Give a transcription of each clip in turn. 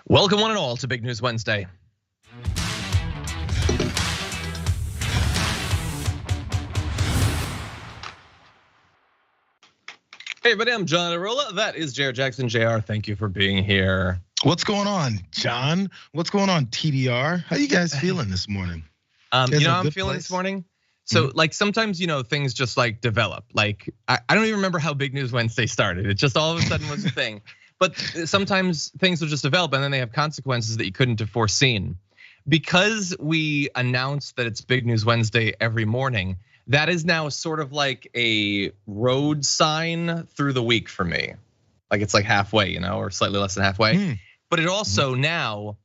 Welcome one and all to Big News Wednesday. Hey everybody, I'm Iadarola. That is Jayar Jackson. Jayar, thank you for being here. What's going on, John? What's going on, TDR? How you guys feeling this morning? You know how I'm feeling this morning? So like sometimes, things just like develop. Like I don't even remember how Big News Wednesday started. It just all of a sudden was a thing. But sometimes things will just develop and then they have consequences that you couldn't have foreseen. Because we announced that it's Big News Wednesday every morning, that is now sort of like a road sign through the week for me. Like it's like halfway, or slightly less than halfway. But it also now,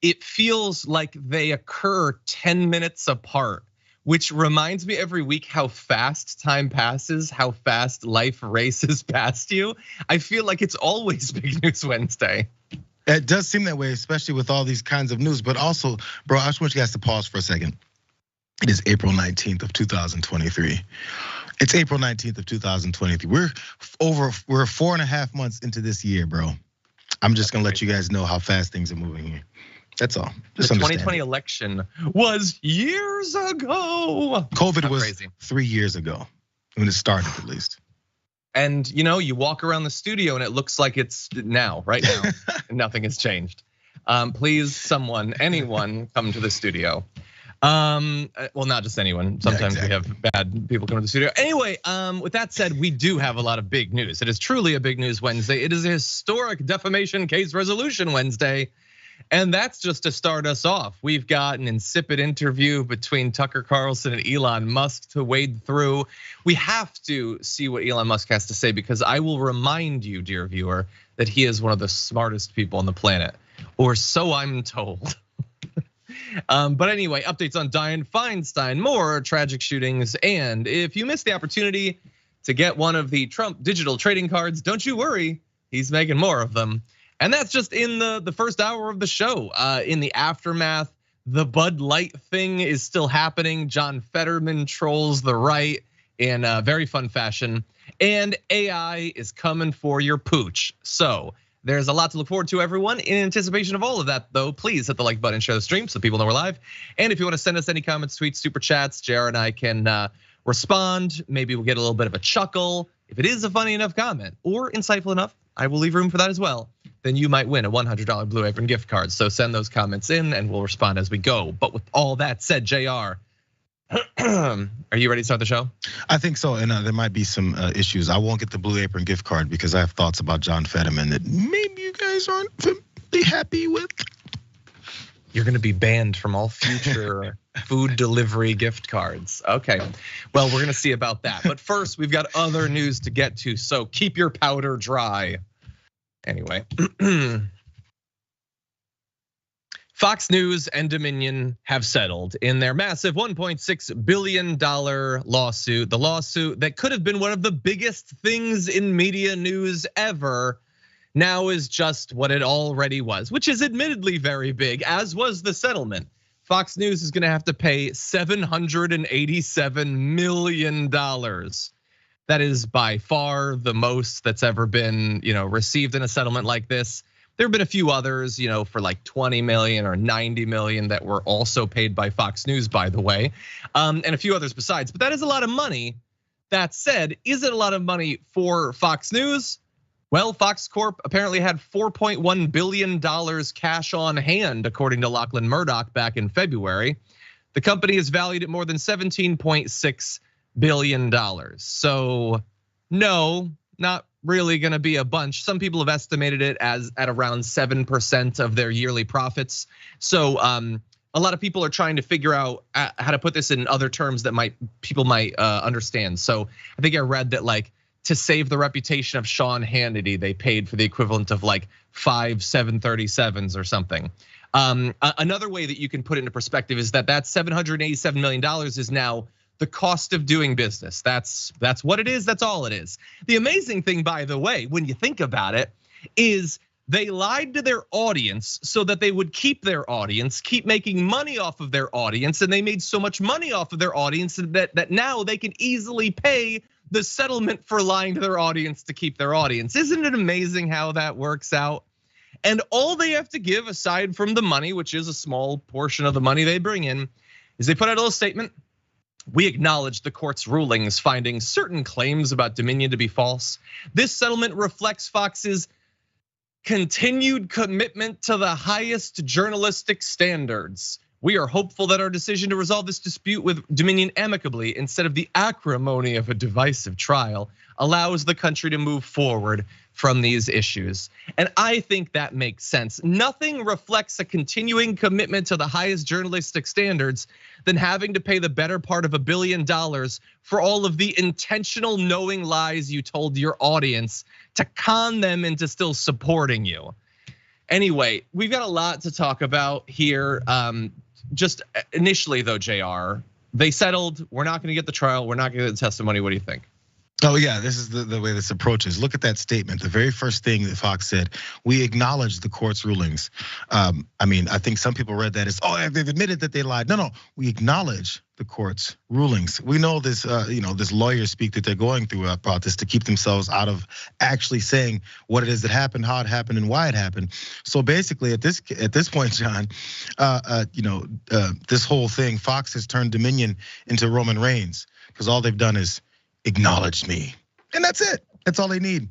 it feels like they occur 10 minutes apart, which reminds me every week how fast time passes, how fast life races past you. I feel like it's always Big News Wednesday. It does seem that way, especially with all these kinds of news. But also, bro, I just want you guys to pause for a second. It is April 19th of 2023. It's April 19th of 2023. We're 4.5 months into this year, bro. I'm just gonna let you guys know how fast things are moving here. That's all. Just the 2020 election was years ago. COVID was crazy. 3 years ago when it started, at least. And you walk around the studio and it looks like it's now, right now, and nothing has changed. Please, anyone, come to the studio. Well, not just anyone. Sometimes we have bad people come to the studio. Anyway, with that said, we do have a lot of big news. It is truly a big news Wednesday. It is a historic defamation case resolution Wednesday. And that's just to start us off. We've got an insipid interview between Tucker Carlson and Elon Musk to wade through. We have to see what Elon Musk has to say, because I will remind you, dear viewer, that he is one of the smartest people on the planet, or so I'm told. But anyway, updates on Dianne Feinstein, more tragic shootings, and if you missed the opportunity to get one of the Trump digital trading cards, don't you worry, he's making more of them. And that's just in the first hour of the show. In the aftermath, the Bud Light thing is still happening. John Fetterman trolls the right in a very fun fashion, and AI is coming for your pooch. So there's a lot to look forward to, everyone. In anticipation of all of that, though, please hit the like button, share the stream so people know we're live. And if you want to send us any comments, tweets, super chats, Jayar and I can respond. Maybe we'll get a little bit of a chuckle. If it is a funny enough comment or insightful enough, I will leave room for that as well. Then you might win a $100 Blue Apron gift card. So send those comments in and we'll respond as we go. But with all that said, Jayar, are you ready to start the show? I think so, and there might be some issues. I won't get the Blue Apron gift card because I have thoughts about John Fetterman that maybe you guys aren't happy with. You're gonna be banned from all future food delivery gift cards. Okay, well, we're gonna see about that. But first, we've got other news to get to, so keep your powder dry. Anyway. Fox News and Dominion have settled in their massive $1.6 billion lawsuit. The lawsuit that could have been one of the biggest things in media news ever now is just what it already was, which is admittedly very big, as was the settlement. Fox News is gonna have to pay $787 million. That is by far the most that's ever been, received in a settlement like this. There have been a few others, for like 20 million or 90 million that were also paid by Fox News, by the way, and a few others besides. But that is a lot of money. That said, is it a lot of money for Fox News? Well, Fox Corp apparently had $4.1 billion cash on hand, according to Lachlan Murdoch back in February. The company is valued at more than $17.6 billion. So no, not really gonna be a bunch. Some people have estimated it as at around 7% of their yearly profits. So a lot of people are trying to figure out how to put this in other terms that people might understand. So I think I read that, like, to save the reputation of Sean Hannity, they paid for the equivalent of like 5 737s or something. Another way that you can put it into perspective is that $787 million is now the cost of doing business. That's what it is, that's all it is. The amazing thing, by the way, when you think about it, is they lied to their audience so that they would keep their audience, keep making money off of their audience, and they made so much money off of their audience that now they can easily pay the settlement for lying to their audience to keep their audience. Isn't it amazing how that works out? And all they have to give, aside from the money, which is a small portion of the money they bring in, is they put out a little statement. We acknowledge the court's rulings finding certain claims about Dominion to be false. This settlement reflects Fox's continued commitment to the highest journalistic standards. We are hopeful that our decision to resolve this dispute with Dominion amicably, instead of the acrimony of a divisive trial, allows the country to move forward from these issues. And I think that makes sense. Nothing reflects a continuing commitment to the highest journalistic standards than having to pay the better part of $1 billion for all of the intentional knowing lies you told your audience to con them into still supporting you. Anyway, we've got a lot to talk about here. Just initially though, Jayar, they settled. We're not gonna get the trial. We're not gonna get the testimony. What do you think? Oh yeah, this is the way this approaches. Look at that statement. The very first thing that Fox said, we acknowledge the court's rulings. I think some people read that as, they've admitted that they lied. No, we acknowledge the court's rulings. We know this, this lawyer speak that they're going through about this to keep themselves out of actually saying what it is that happened, how it happened, and why it happened. So basically, at this point, John, this whole thing, Fox has turned Dominion into Roman Reigns because all they've done is acknowledge me, and that's it. That's all they need.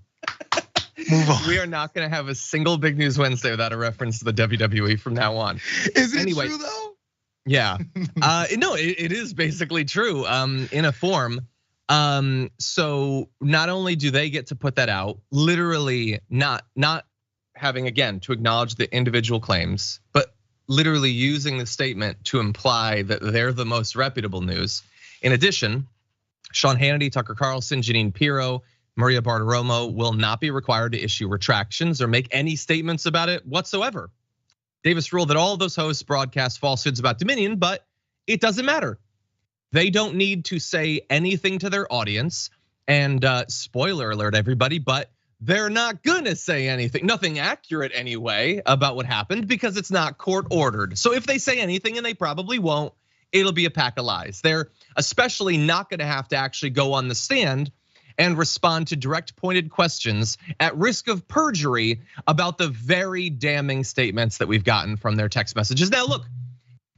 Move on. We are not gonna have a single Big News Wednesday without a reference to the WWE from now on. Is it true though? Yeah, no, it is basically true in a form. So not only do they get to put that out, literally not having, again, to acknowledge the individual claims, but literally using the statement to imply that they're the most reputable news. In addition, Sean Hannity, Tucker Carlson, Jeanine Pirro, Maria Bartiromo will not be required to issue retractions or make any statements about it whatsoever. Davis ruled that all of those hosts broadcast falsehoods about Dominion, but it doesn't matter. They don't need to say anything to their audience. And spoiler alert, everybody, but they're not gonna say anything, nothing accurate anyway, about what happened because it's not court ordered. So if they say anything, and they probably won't, it'll be a pack of lies. They're especially not gonna have to actually go on the stand and respond to direct pointed questions at risk of perjury about the very damning statements that we've gotten from their text messages. Now, look,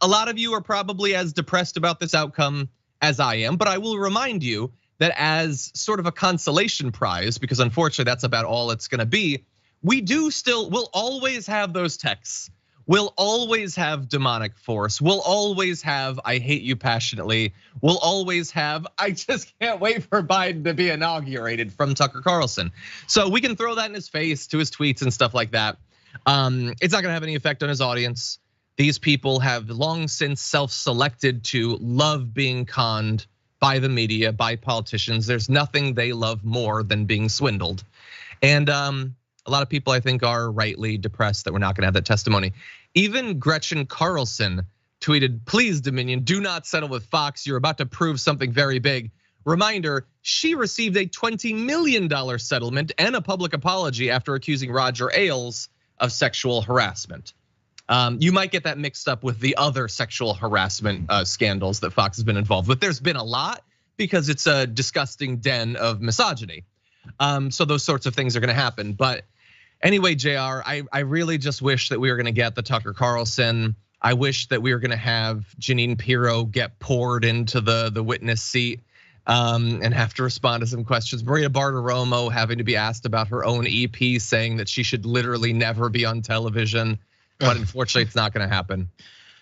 a lot of you are probably as depressed about this outcome as I am, but I will remind you that as sort of a consolation prize, because unfortunately that's about all it's gonna be, we'll always have those texts. We'll always have demonic force. We'll always have, I hate you passionately. We'll always have, I just can't wait for Biden to be inaugurated from Tucker Carlson. So we can throw that in his face, to his tweets and stuff like that. It's not gonna have any effect on his audience. These people have long since self-selected to love being conned by the media, by politicians. There's nothing they love more than being swindled. And a lot of people, I think, are rightly depressed that we're not gonna have that testimony. Even Gretchen Carlson tweeted, "Please, Dominion, do not settle with Fox. You're about to prove something very big." Reminder, she received a $20 million settlement and a public apology after accusing Roger Ailes of sexual harassment. You might get that mixed up with the other sexual harassment scandals that Fox has been involved with. There's been a lot because it's a disgusting den of misogyny. So those sorts of things are gonna happen. But anyway, Jayar, I really just wish that we were gonna get the Tucker Carlson. I wish that we were gonna have Jeanine Pirro get poured into the witness seat and have to respond to some questions. Maria Bartiromo having to be asked about her own EP, saying that she should literally never be on television. But unfortunately, it's not gonna happen.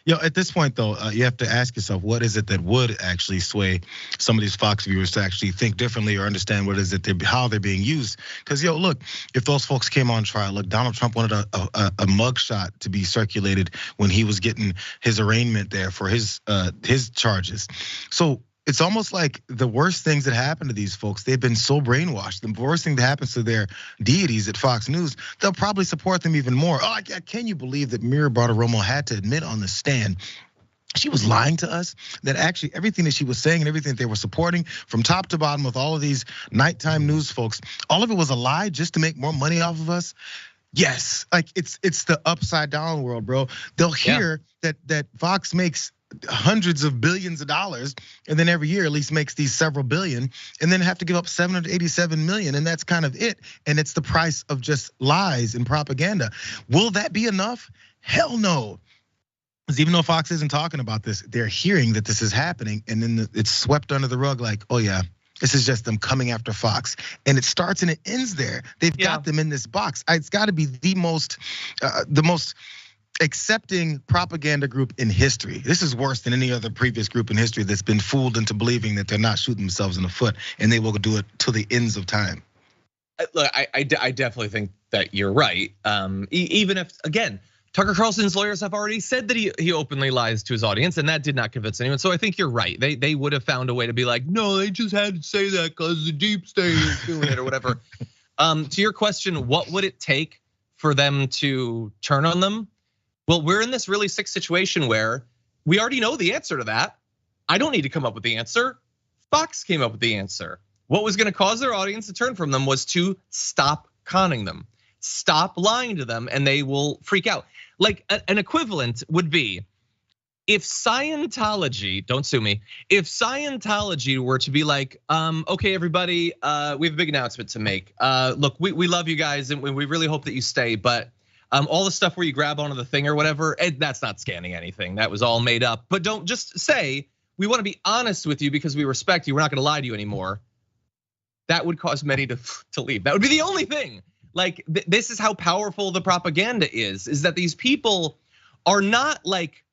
At this point though, you have to ask yourself, what is it that would actually sway some of these Fox viewers to actually think differently or understand what is it how they're being used? Because look, if those folks came on trial, look, Donald Trump wanted a mugshot to be circulated when he was getting his arraignment there for his charges. So it's almost like the worst things that happen to these folks, they've been so brainwashed. The worst thing that happens to their deities at Fox News, they'll probably support them even more. Oh, can you believe that Maria Bartiromo had to admit on the stand she was lying to us? That actually everything that she was saying and everything that they were supporting from top to bottom with all of these nighttime news folks, all of it was a lie just to make more money off of us? Yes, like it's the upside down world, bro. They'll hear that Fox makes hundreds of billions of dollars, and then every year at least makes these several billion, and then have to give up 787 million, and that's kind of it. And it's the price of just lies and propaganda. Will that be enough? Hell no. Because even though Fox isn't talking about this, they're hearing that this is happening, and then it's swept under the rug like, oh yeah, this is just them coming after Fox. And it starts and it ends there. They've got them in this box. It's gotta be the most accepting propaganda group in history. This is worse than any other previous group in history that's been fooled into believing that they're not shooting themselves in the foot, and they will do it till the ends of time. Look, I definitely think that you're right. Even if, again, Tucker Carlson's lawyers have already said that he openly lies to his audience, and that did not convince anyone. So I think you're right. They would have found a way to be like, no, they just had to say that because the deep state is doing it or whatever. To your question, what would it take for them to turn on them? Well, we're in this really sick situation where we already know the answer to that. I don't need to come up with the answer. Fox came up with the answer. What was gonna cause their audience to turn from them was to stop conning them, stop lying to them, and they will freak out. Like an equivalent would be if Scientology, don't sue me, if Scientology were to be like, okay, everybody, we have a big announcement to make. Look, we love you guys and we really hope that you stay, but all the stuff where you grab onto the thing or whatever, that's not scanning anything. That was all made up. But don't just say, we want to be honest with you because we respect you. We're not gonna lie to you anymore. That would cause many to leave. That would be the only thing. Like, this is how powerful the propaganda is that these people are not like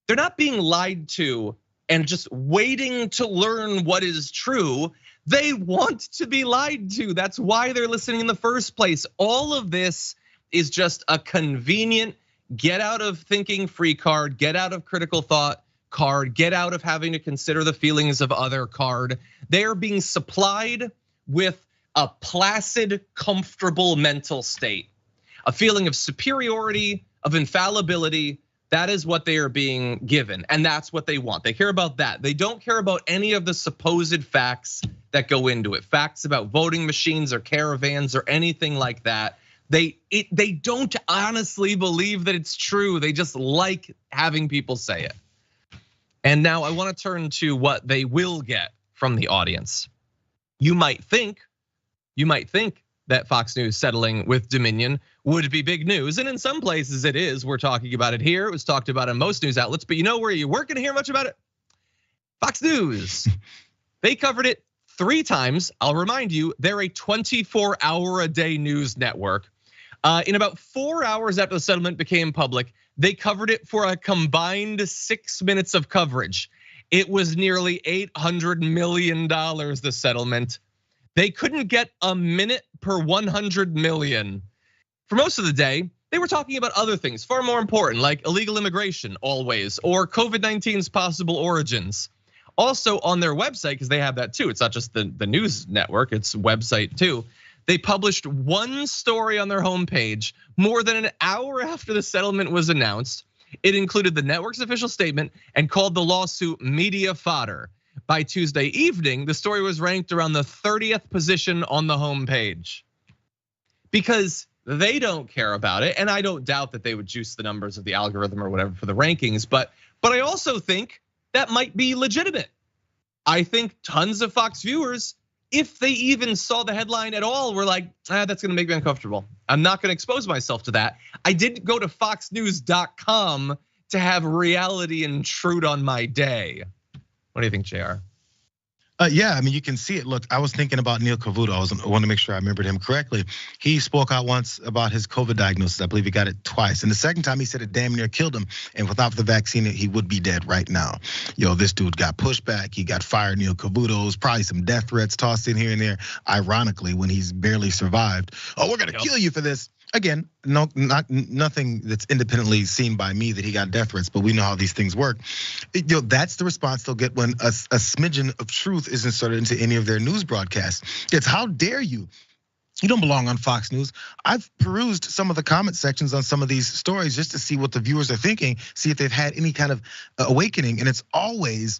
They're not being lied to and just waiting to learn what is true. They want to be lied to. That's why they're listening in the first place. All of this is just a convenient get out of thinking free card, get out of critical thought card, get out of having to consider the feelings of other card. They are being supplied with a placid, comfortable mental state, a feeling of superiority, of infallibility. That is what they are being given, and that's what they want. They care about that. They don't care about any of the supposed facts that go into it. Facts about voting machines or caravans or anything like that. They don't honestly believe that it's true. They just like having people say it. And now I want to turn to what they will get from the audience. You might think that Fox News settling with Dominion would be big news. And in some places it is. We're talking about it here. It was talked about in most news outlets, but you know where you weren't gonna hear much about it? Fox News. They covered it 3 times. I'll remind you, they're a 24-hour-a-day news network. In about 4 hours after the settlement became public, they covered it for a combined 6 minutes of coverage. It was nearly $800 million, the settlement. They couldn't get a minute per 100 million. For most of the day, they were talking about other things far more important, like illegal immigration always, or COVID-19's possible origins. Also on their website, because they have that too, it's not just the news network, it's website too. They published one story on their homepage more than an hour after the settlement was announced. It included the network's official statement and called the lawsuit media fodder. By Tuesday evening, the story was ranked around the 30th position on the homepage. Because they don't care about it, and I don't doubt that they would juice the numbers of the algorithm or whatever for the rankings, but I also think that might be legitimate. I think tons of Fox viewers, if they even saw the headline at all, were like, that's gonna make me uncomfortable. I'm not gonna expose myself to that. I didn't go to foxnews.com to have reality intrude on my day. What do you think, Jayar? Yeah, I mean, you can see it. Look, I was thinking about Neil Cavuto. I want to make sure I remembered him correctly. He spoke out once about his COVID diagnosis. I believe he got it twice. And the second time he said it damn near killed him. And without the vaccine, he would be dead right now. This dude got pushed back. He got fired. Neil Cavuto's probably some death threats tossed in here and there. Ironically, when he's barely survived. Oh, we're gonna kill you for this. Again, nothing that's independently seen by me that he got death threats, but we know how these things work. That's the response they'll get when a smidgen of truth is inserted into any of their news broadcasts. It's how dare you? You don't belong on Fox News. I've perused some of the comment sections on some of these stories just to see what the viewers are thinking, see if they've had any kind of awakening. And it's always,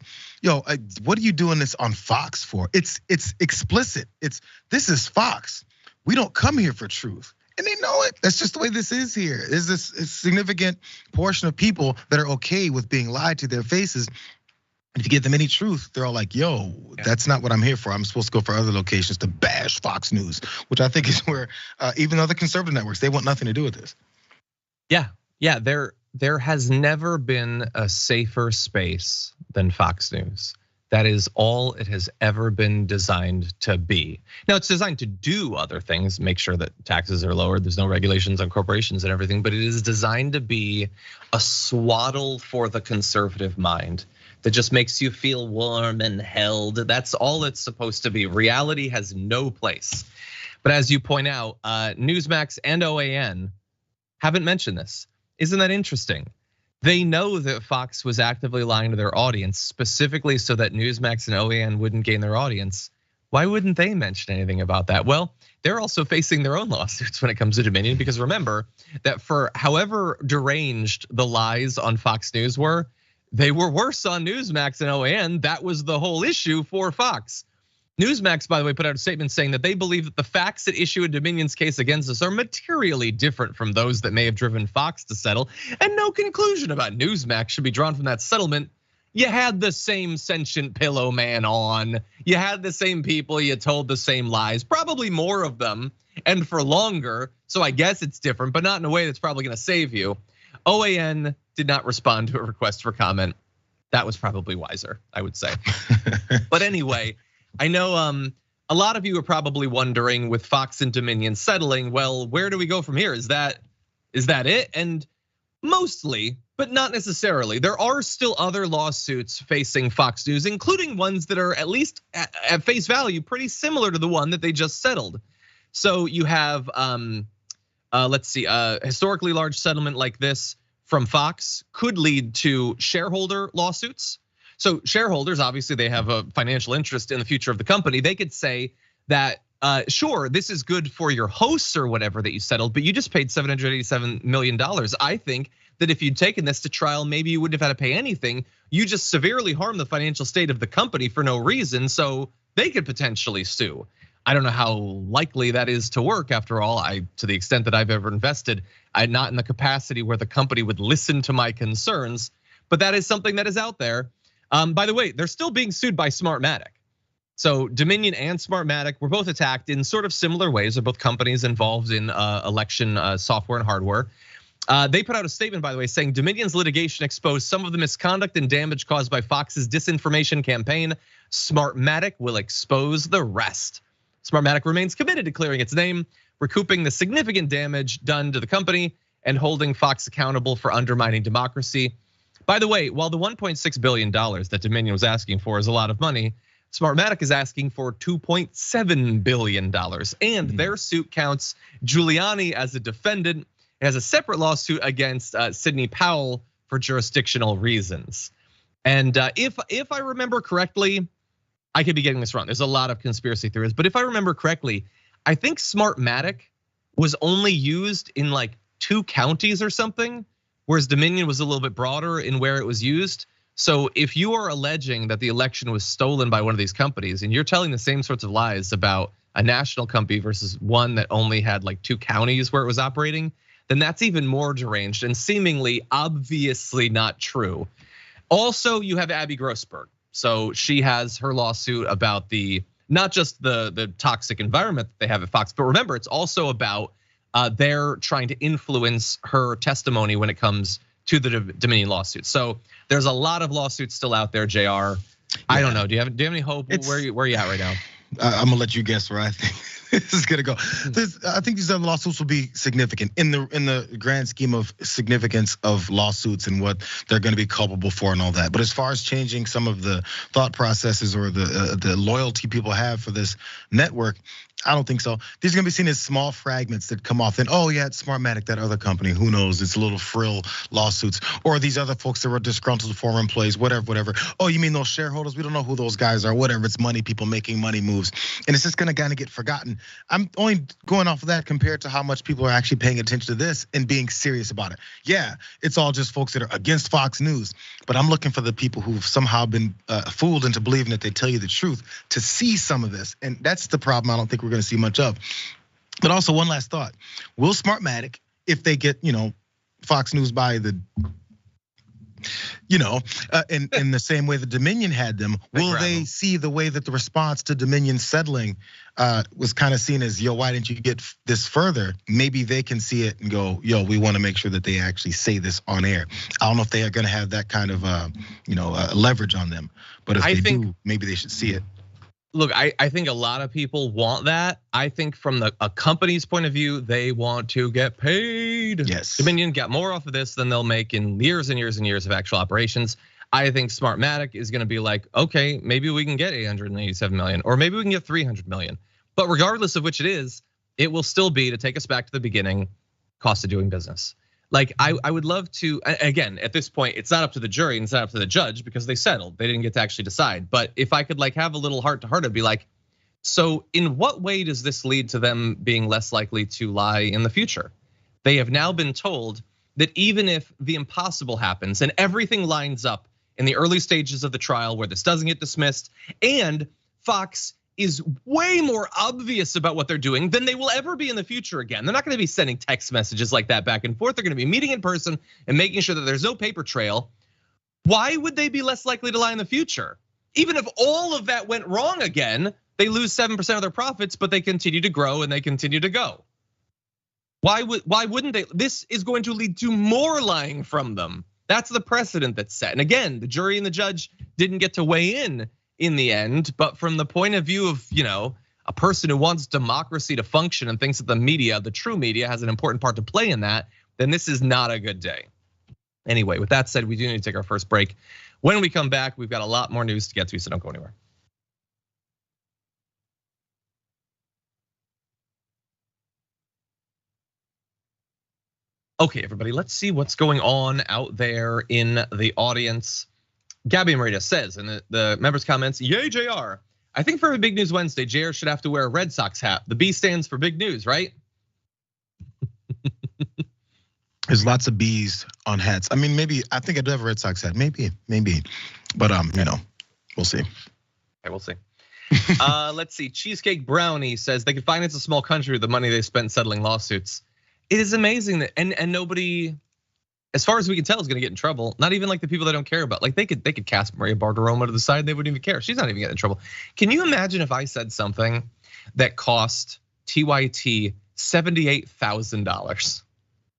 what are you doing this on Fox for? It's explicit. This is Fox. We don't come here for truth. And they know it. That's just the way this is here. There's this significant portion of people that are okay with being lied to their faces. And if you give them any truth, they're all like, that's not what I'm here for. I'm supposed to go for other locations to bash Fox News, which I think is where even other conservative networks, they want nothing to do with this. Yeah, there has never been a safer space than Fox News. That is all it has ever been designed to be. Now it's designed to do other things, make sure that taxes are lowered, there's no regulations on corporations and everything, but it is designed to be a swaddle for the conservative mind that just makes you feel warm and held. That's all it's supposed to be. Reality has no place. But as you point out, Newsmax and OAN haven't mentioned this. Isn't that interesting? They know that Fox was actively lying to their audience, specifically so that Newsmax and OAN wouldn't gain their audience. Why wouldn't they mention anything about that? Well, they're also facing their own lawsuits when it comes to Dominion, because remember that for however deranged the lies on Fox News were, they were worse on Newsmax and OAN. That was the whole issue for Fox. Newsmax, by the way, put out a statement saying that they believe that the facts at issue in Dominion's case against us are materially different from those that may have driven Fox to settle, and no conclusion about Newsmax should be drawn from that settlement. You had the same sentient pillow man on. You had the same people, you told the same lies, probably more of them and for longer. So I guess it's different, but not in a way that's probably gonna save you. OAN did not respond to a request for comment. That was probably wiser, I would say. But anyway, I know a lot of you are probably wondering with Fox and Dominion settling, well, where do we go from here? Is that it? And mostly But not necessarily. There are still other lawsuits facing Fox News, including ones that are at least at face value pretty similar to the one that they just settled. So you have, let's see, a historically large settlement like this from Fox could lead to shareholder lawsuits. So shareholders, obviously they have a financial interest in the future of the company. They could say that, sure, this is good for your hosts or whatever that you settled, but you just paid $787 million. I think that if you'd taken this to trial, maybe you wouldn't have had to pay anything. You just severely harmed the financial state of the company for no reason, so they could potentially sue. I don't know how likely that is to work. After all, to the extent that I've ever invested, I'm not in the capacity where the company would listen to my concerns, but that is something that is out there. By the way, they're still being sued by Smartmatic. So Dominion and Smartmatic were both attacked in sort of similar ways. They're both companies involved in election software and hardware. They put out a statement, by the way, saying Dominion's litigation exposed some of the misconduct and damage caused by Fox's disinformation campaign. Smartmatic will expose the rest. Smartmatic remains committed to clearing its name, recouping the significant damage done to the company, and holding Fox accountable for undermining democracy. By the way, while the $1.6 billion that Dominion was asking for is a lot of money, Smartmatic is asking for $2.7 billion. And their suit counts Giuliani as a defendant. It has a separate lawsuit against Sidney Powell for jurisdictional reasons. And if I remember correctly, I could be getting this wrong. There's a lot of conspiracy theories, but if I remember correctly, I think Smartmatic was only used in like 2 counties or something, whereas Dominion was a little bit broader in where it was used. So if you are alleging that the election was stolen by one of these companies and you're telling the same sorts of lies about a national company versus one that only had like 2 counties where it was operating, then that's even more deranged and seemingly obviously not true. Also, you have Abby Grossberg. So she has her lawsuit about not just the toxic environment that they have at Fox, but remember, it's also about they're trying to influence her testimony when it comes to the Dominion lawsuit. So there's a lot of lawsuits still out there, Jayar. I don't know. Do you have any hope? Where are you at right now? I'm gonna let you guess where I think this is gonna go. I think these other lawsuits will be significant in the grand scheme of significance of lawsuits and what they're gonna be culpable for and all that. But as far as changing some of the thought processes or the loyalty people have for this network, I don't think so. These are gonna be seen as small fragments that come off and, oh yeah, it's Smartmatic, that other company, who knows, it's little frill lawsuits. Or these other folks that were disgruntled former employees, whatever. Oh, you mean those shareholders? We don't know who those guys are, whatever, it's money, people making money moves. And it's just gonna kind of get forgotten. I'm only going off of that compared to how much people are actually paying attention to this and being serious about it. Yeah, it's all just folks that are against Fox News, but I'm looking for the people who've somehow been fooled into believing that they tell you the truth to see some of this. And that's the problem I don't think we're gonna see much of. But also one last thought, will Smartmatic, if they get, Fox News by the, in the same way that Dominion had them, will they see the way that the response to Dominion settling was kind of seen as, yo, why didn't you get this further? Maybe they can see it and go, yo, we want to make sure that they actually say this on air. I don't know if they are going to have that kind of, leverage on them, but if they do, maybe they should see it. Look, I think a lot of people want that. I think from a company's point of view, they want to get paid. Yes. Dominion got more off of this than they'll make in years and years and years of actual operations. I think Smartmatic is gonna be like, okay, maybe we can get 887 million, or maybe we can get 300 million. But regardless of which it is, it will still be, to take us back to the beginning, cost of doing business. Like I would love to, again, at this point, it's not up to the jury and it's not up to the judge because they settled. They didn't get to actually decide. But if I could have a little heart to heart, I'd be like, so in what way does this lead to them being less likely to lie in the future? They have now been told that even if the impossible happens and everything lines up in the early stages of the trial where this doesn't get dismissed, and Fox is way more obvious about what they're doing than they will ever be in the future again. They're not gonna be sending text messages like that back and forth. They're gonna be meeting in person and making sure that there's no paper trail. Why would they be less likely to lie in the future? Even if all of that went wrong again, they lose 7% of their profits, but they continue to grow and they continue to go. Why wouldn't they? This is going to lead to more lying from them. That's the precedent that's set. And again, the jury and the judge didn't get to weigh in the end, but from the point of view of, a person who wants democracy to function and thinks that the media, the true media, has an important part to play in that, then this is not a good day. Anyway, with that said, we do need to take our first break. When we come back, we've got a lot more news to get to, so don't go anywhere. Okay, everybody, let's see what's going on out there in the audience. Gabby Marita says in the members' comments, yay, Jayar. I think for a Big News Wednesday, Jayar should have to wear a Red Sox hat. The B stands for big news, right? There's lots of B's on hats. I mean, maybe, I think I do have a Red Sox hat, maybe. But we'll see. Okay, we'll see. Let's see, Cheesecake Brownie says they could finance a small country with the money they spent settling lawsuits. It is amazing that, and nobody, as far as we can tell, is gonna get in trouble. Not even like the people that don't care about, like they could cast Maria Bartiromo to the side, they wouldn't even care. She's not even getting in trouble. Can you imagine if I said something that cost TYT $78,000?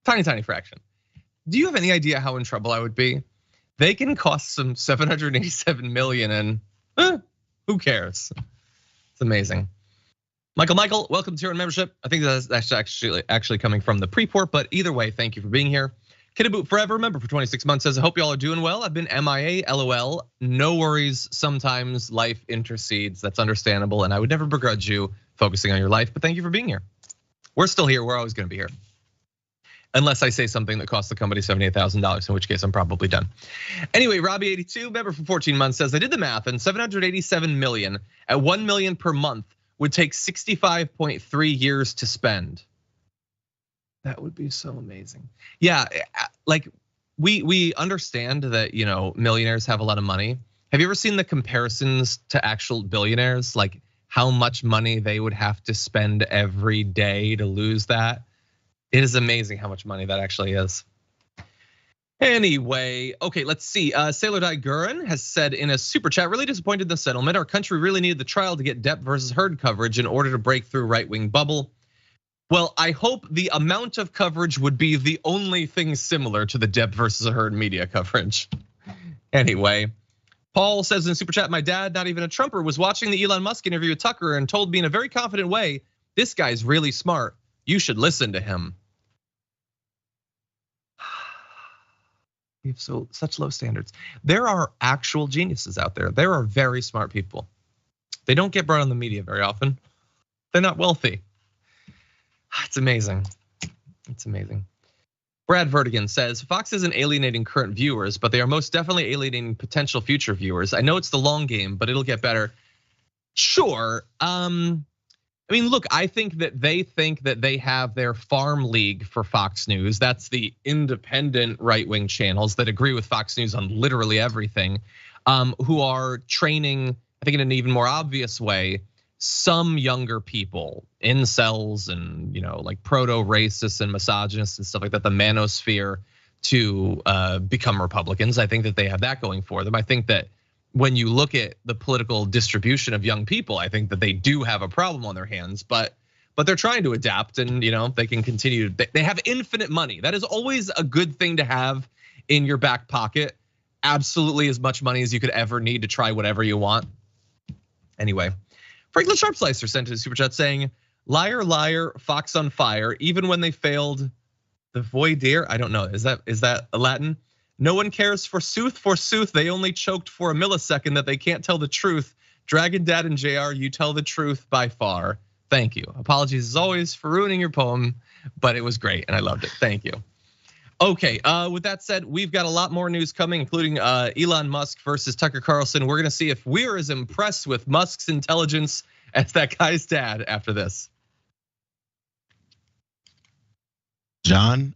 Tiny fraction. Do you have any idea how in trouble I would be? They can cost some 787 million and who cares? It's amazing. Michael, welcome to your membership. I think that's actually coming from the pre-port, but either way, thank you for being here. Kiddaboot Forever, member for 26 months, says, I hope y'all are doing well. I've been MIA, LOL. No worries, sometimes life intercedes, that's understandable, and I would never begrudge you focusing on your life, but thank you for being here. We're still here, we're always gonna be here. Unless I say something that costs the company $78,000, in which case I'm probably done. Anyway, Robbie82, member for 14 months, says, I did the math and 787 million at 1 million per month would take 65.3 years to spend. That would be so amazing. Yeah, like we understand that, millionaires have a lot of money. Have you ever seen the comparisons to actual billionaires? Like how much money they would have to spend every day to lose that? It is amazing how much money that actually is. Anyway, okay, let's see. Sailor Dai Gurin has said in a super chat, really disappointed in the settlement. Our country really needed the trial to get Depp versus Heard coverage in order to break through right-wing bubble. Well, I hope the amount of coverage would be the only thing similar to the Depp versus Heard media coverage. Anyway, Paul says in a super chat, my dad, not even a Trumper, was watching the Elon Musk interview with Tucker and told me in a very confident way, this guy's really smart. You should listen to him. We have such low standards. There are actual geniuses out there. There are very smart people. They don't get brought on the media very often. They're not wealthy. It's amazing. It's amazing. Brad Vertigan says, Fox isn't alienating current viewers, but they are most definitely alienating potential future viewers. I know it's the long game, but it'll get better. Sure. I mean, look, I think that they have their farm league for Fox News. That's the independent right-wing channels that agree with Fox News on literally everything, who are training, I think in an even more obvious way, some younger people, incels and like proto-racists and misogynists and stuff like that, the manosphere, to become Republicans. I think that they have that going for them. I think that when you look at the political distribution of young people, I think that they do have a problem on their hands, but they're trying to adapt and they can continue. They have infinite money. That is always a good thing to have in your back pocket. Absolutely as much money as you could ever need to try whatever you want. Anyway, Franklin Sharpslicer sent a super chat saying, liar, liar, Fox on fire, even when they failed the voir dire. I don't know, is that a Latin? No one cares forsooth, they only choked for a millisecond that they can't tell the truth. Dragon Dad and Jayar, you tell the truth by far. Thank you. Apologies as always for ruining your poem, but it was great and I loved it, thank you. Okay, with that said, we've got a lot more news coming, including Elon Musk versus Tucker Carlson. We're gonna see if we're as impressed with Musk's intelligence as that guy's dad after this. John,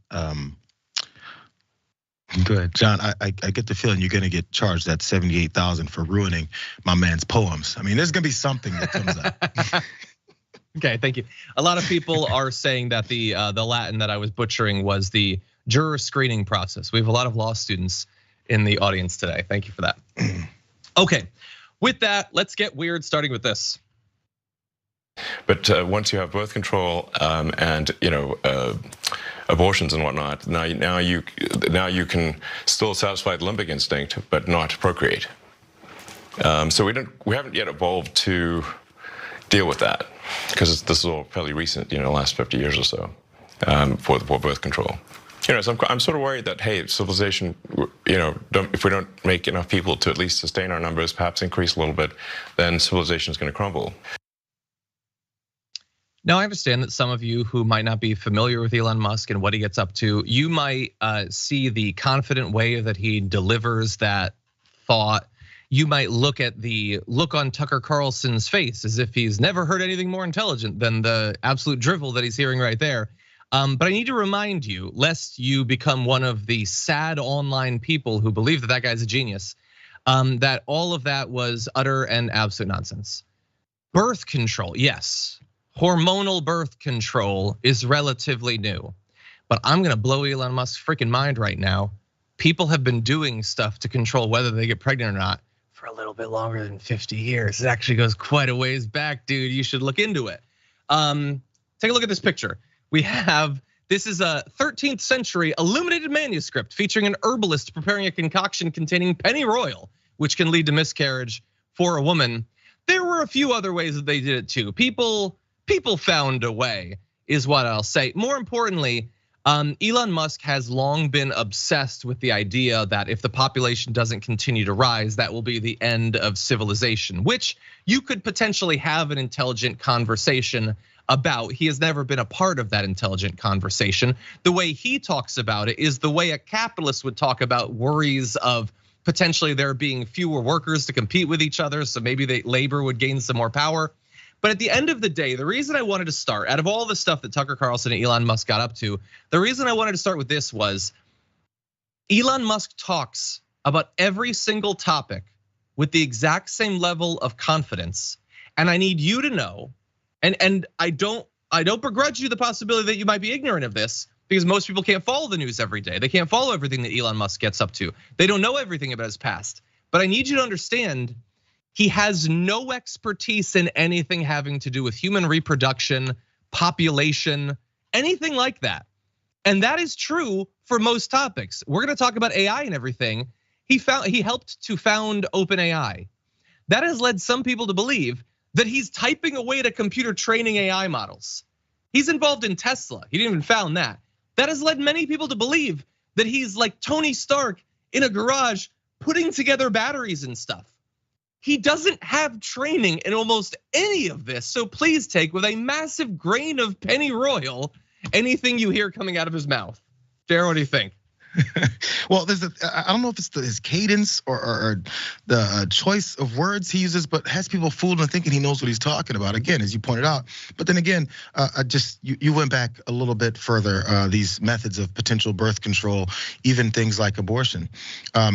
good, John. I get the feeling you're gonna get charged that $78,000 for ruining my man's poems. I mean, there's gonna be something that comes up. Okay, thank you. A lot of people are saying that the Latin that I was butchering was the juror screening process. We have a lot of law students in the audience today. Thank you for that. Okay, with that, let's get weird, starting with this. But once you have birth control and abortions and whatnot, now you can still satisfy the limbic instinct, but not procreate. So we haven't yet evolved to deal with that because this is all fairly recent, last 50 years or so for birth control. So I'm sort of worried that, hey, civilization, if we don't make enough people to at least sustain our numbers, perhaps increase a little bit, then civilization is going to crumble. Now, I understand that some of you who might not be familiar with Elon Musk and what he gets up to, you might see the confident way that he delivers that thought. You might look at the look on Tucker Carlson's face as if he's never heard anything more intelligent than the absolute drivel that he's hearing right there. But I need to remind you, lest you become one of the sad online people who believe that that guy's a genius, that all of that was utter and absolute nonsense. Birth control, yes. Hormonal birth control is relatively new, but I'm gonna blow Elon Musk's freaking mind right now. People have been doing stuff to control whether they get pregnant or not for a little bit longer than 50 years. It actually goes quite a ways back, dude. You should look into it. Take a look at this picture. This is a 13th century illuminated manuscript featuring an herbalist preparing a concoction containing pennyroyal, which can lead to miscarriage for a woman. There were a few other ways that they did it too. People found a way, is what I'll say. More importantly, Elon Musk has long been obsessed with the idea that if the population doesn't continue to rise, that will be the end of civilization, which you could potentially have an intelligent conversation about. He has never been a part of that intelligent conversation. The way he talks about it is the way a capitalist would talk about worries of potentially there being fewer workers to compete with each other, so maybe labor would gain some more power. But at the end of the day, the reason I wanted to start, out of all the stuff that Tucker Carlson and Elon Musk got up to, the reason I wanted to start with this was Elon Musk talks about every single topic with the exact same level of confidence. And I need you to know, and I don't begrudge you the possibility that you might be ignorant of this, because most people can't follow the news every day. They can't follow everything that Elon Musk gets up to. They don't know everything about his past. But I need you to understand, he has no expertise in anything having to do with human reproduction, population, anything like that. And that is true for most topics. We're gonna talk about AI and everything. He helped to found OpenAI. That has led some people to believe that he's typing away at a computer training AI models. He's involved in Tesla. He didn't even found that. That has led many people to believe that he's like Tony Stark in a garage putting together batteries and stuff. He doesn't have training in almost any of this, so please take with a massive grain of pennyroyal anything you hear coming out of his mouth. Jayar, what do you think? Well, I don't know if it's his cadence or the choice of words he uses, but has people fooled into thinking he knows what he's talking about. Again, as you pointed out. But then again, you went back a little bit further. These methods of potential birth control, even things like abortion.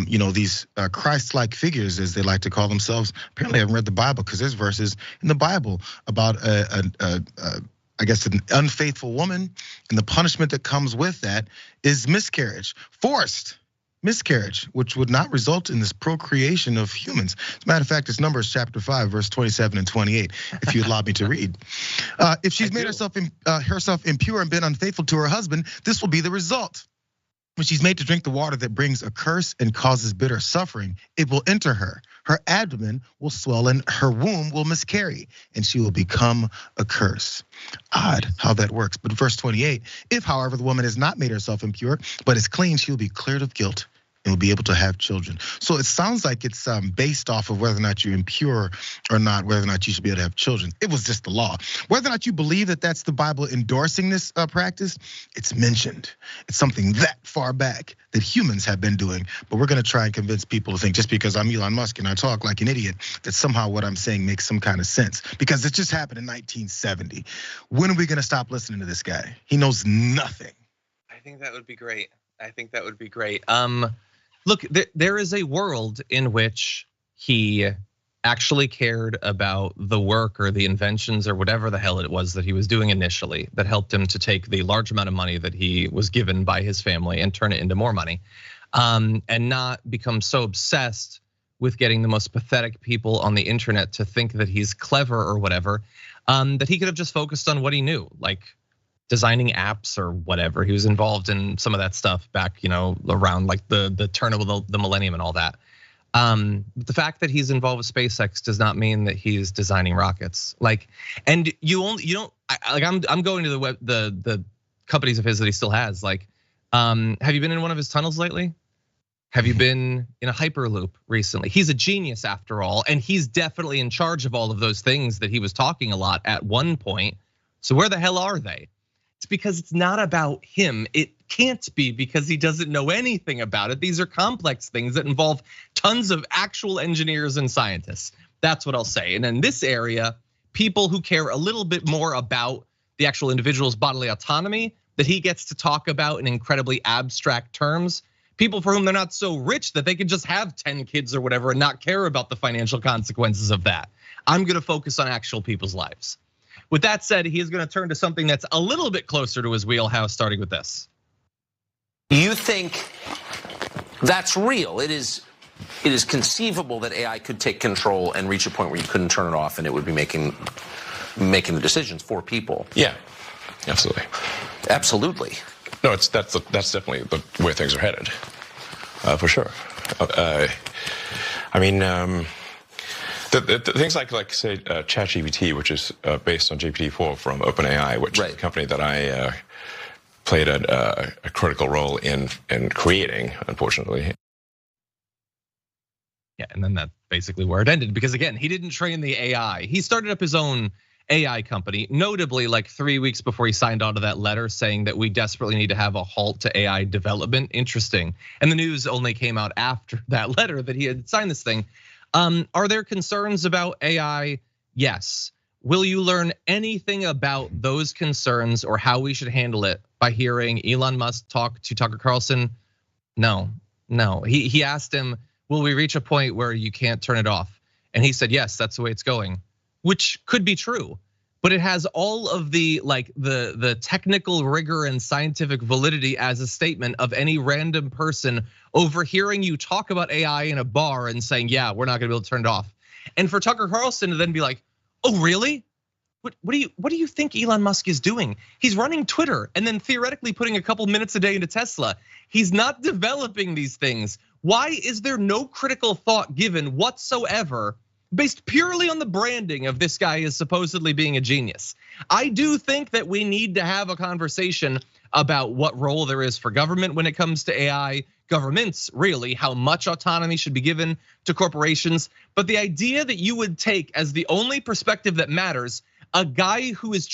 These Christ-like figures, as they like to call themselves. Apparently, I haven't read the Bible because there's verses in the Bible about I guess an unfaithful woman, and the punishment that comes with that is miscarriage, forced miscarriage, which would not result in this procreation of humans. As a matter of fact, it's Numbers chapter 5, verse 27 and 28, if you'd allow me to read. If she's made herself impure and been unfaithful to her husband, this will be the result. When she's made to drink the water that brings a curse and causes bitter suffering, it will enter her. Her abdomen will swell and her womb will miscarry, and she will become a curse. Odd how that works. But verse 28, if however the woman has not made herself impure, but is clean, she will be cleared of guilt and will be able to have children. So it sounds like it's based off of whether or not you're impure or not, whether or not you should be able to have children. It was just the law. Whether or not you believe that that's the Bible endorsing this practice, it's mentioned. It's something that far back that humans have been doing. But we're gonna try and convince people to think just because I'm Elon Musk and I talk like an idiot, that somehow what I'm saying makes some kind of sense. Because it just happened in 1970. When are we gonna stop listening to this guy? He knows nothing. I think that would be great. Look, there is a world in which he actually cared about the work or the inventions or whatever the hell it was that he was doing initially that helped him to take the large amount of money that he was given by his family and turn it into more money, and not become so obsessed with getting the most pathetic people on the internet to think that he's clever or whatever, that he could have just focused on what he knew, like designing apps or whatever. He was involved in some of that stuff back, around like the turn of the millennium and all that. But the fact that he's involved with SpaceX does not mean that he's designing rockets. And I'm going to the companies of his that he still has. Have you been in one of his tunnels lately? Have you been in a Hyperloop recently? He's a genius after all, and he's definitely in charge of all of those things that he was talking a lot at one point. So where the hell are they? It's because it's not about him. It can't be because he doesn't know anything about it. These are complex things that involve tons of actual engineers and scientists. That's what I'll say. And in this area, people who care a little bit more about the actual individual's bodily autonomy that he gets to talk about in incredibly abstract terms. People for whom they're not so rich that they could just have 10 kids or whatever and not care about the financial consequences of that. I'm gonna focus on actual people's lives. With that said, he is gonna turn to something that's a little bit closer to his wheelhouse, starting with this. You think that's real? It is conceivable that AI could take control and reach a point where you couldn't turn it off and it would be making the decisions for people. Yeah, absolutely. Absolutely. No, that's definitely the way things are headed, for sure. I mean, the things like say ChatGPT, which is based on GPT-4 from OpenAI, which is a company that I played a critical role in creating, unfortunately. Yeah, and then that's basically where it ended. Because again, he didn't train the AI. He started up his own AI company, notably like 3 weeks before he signed onto that letter saying that we desperately need to have a halt to AI development. Interesting. And the news only came out after that letter that he had signed this thing. Are there concerns about AI? Yes. Will you learn anything about those concerns or how we should handle it by hearing Elon Musk talk to Tucker Carlson? No. He asked him, will we reach a point where you can't turn it off? And he said, yes, that's the way it's going. Which could be true, but it has all of the the technical rigor and scientific validity as a statement of any random person overhearing you talk about AI in a bar and saying, yeah, we're not gonna be able to turn it off. And for Tucker Carlson to then be like, oh really? What do you think Elon Musk is doing? He's running Twitter and then theoretically putting a couple minutes a day into Tesla. He's not developing these things. Why is there no critical thought given whatsoever based purely on the branding of this guy as supposedly being a genius? I do think that we need to have a conversation about what role there is for government when it comes to AI, governments really, how much autonomy should be given to corporations. But the idea that you would take as the only perspective that matters a guy who is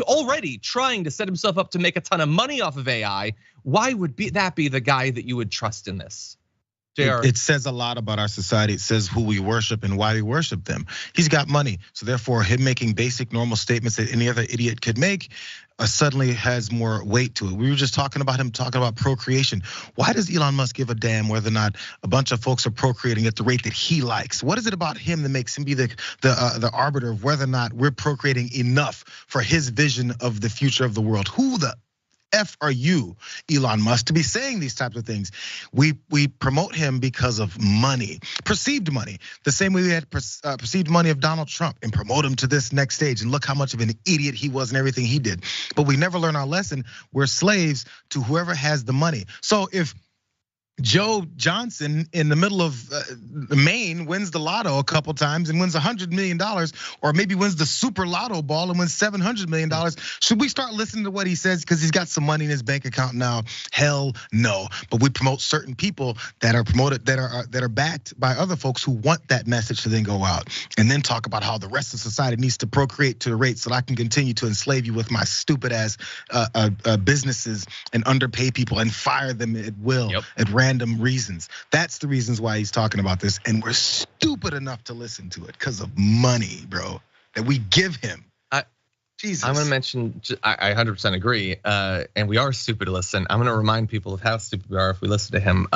already trying to set himself up to make a ton of money off of AI, why would that be the guy that you would trust in this? Jayar. It says a lot about our society. It says who we worship and why we worship them. He's got money, so therefore him making basic normal statements that any other idiot could make suddenly has more weight to it. We were just talking about procreation. Why does Elon Musk give a damn whether or not a bunch of folks are procreating at the rate that he likes? What is it about him that makes him be the arbiter of whether or not we're procreating enough for his vision of the future of the world? Who the F are you, Elon Musk, to be saying these types of things? We promote him because of money, perceived money. The same way we had perceived money of Donald Trump and promote him to this next stage. And look how much of an idiot he was and everything he did. But we never learn our lesson. We're slaves to whoever has the money. So if Joe Johnson in the middle of Maine wins the lotto a couple times and wins $100 million, or maybe wins the super lotto ball and wins $700 million. Should we start listening to what he says because he's got some money in his bank account now? Hell no. But we promote certain people that are promoted, that are backed by other folks who want that message to then go out and then talk about how the rest of society needs to procreate to the rate so that I can continue to enslave you with my stupid ass businesses and underpay people and fire them at will at random reasons. That's the reasons why he's talking about this, and we're stupid enough to listen to it because of money, bro, that we give him. Jesus. I'm gonna mention, I 100% agree, and we are stupid to listen. I'm gonna remind people of how stupid we are if we listen to him.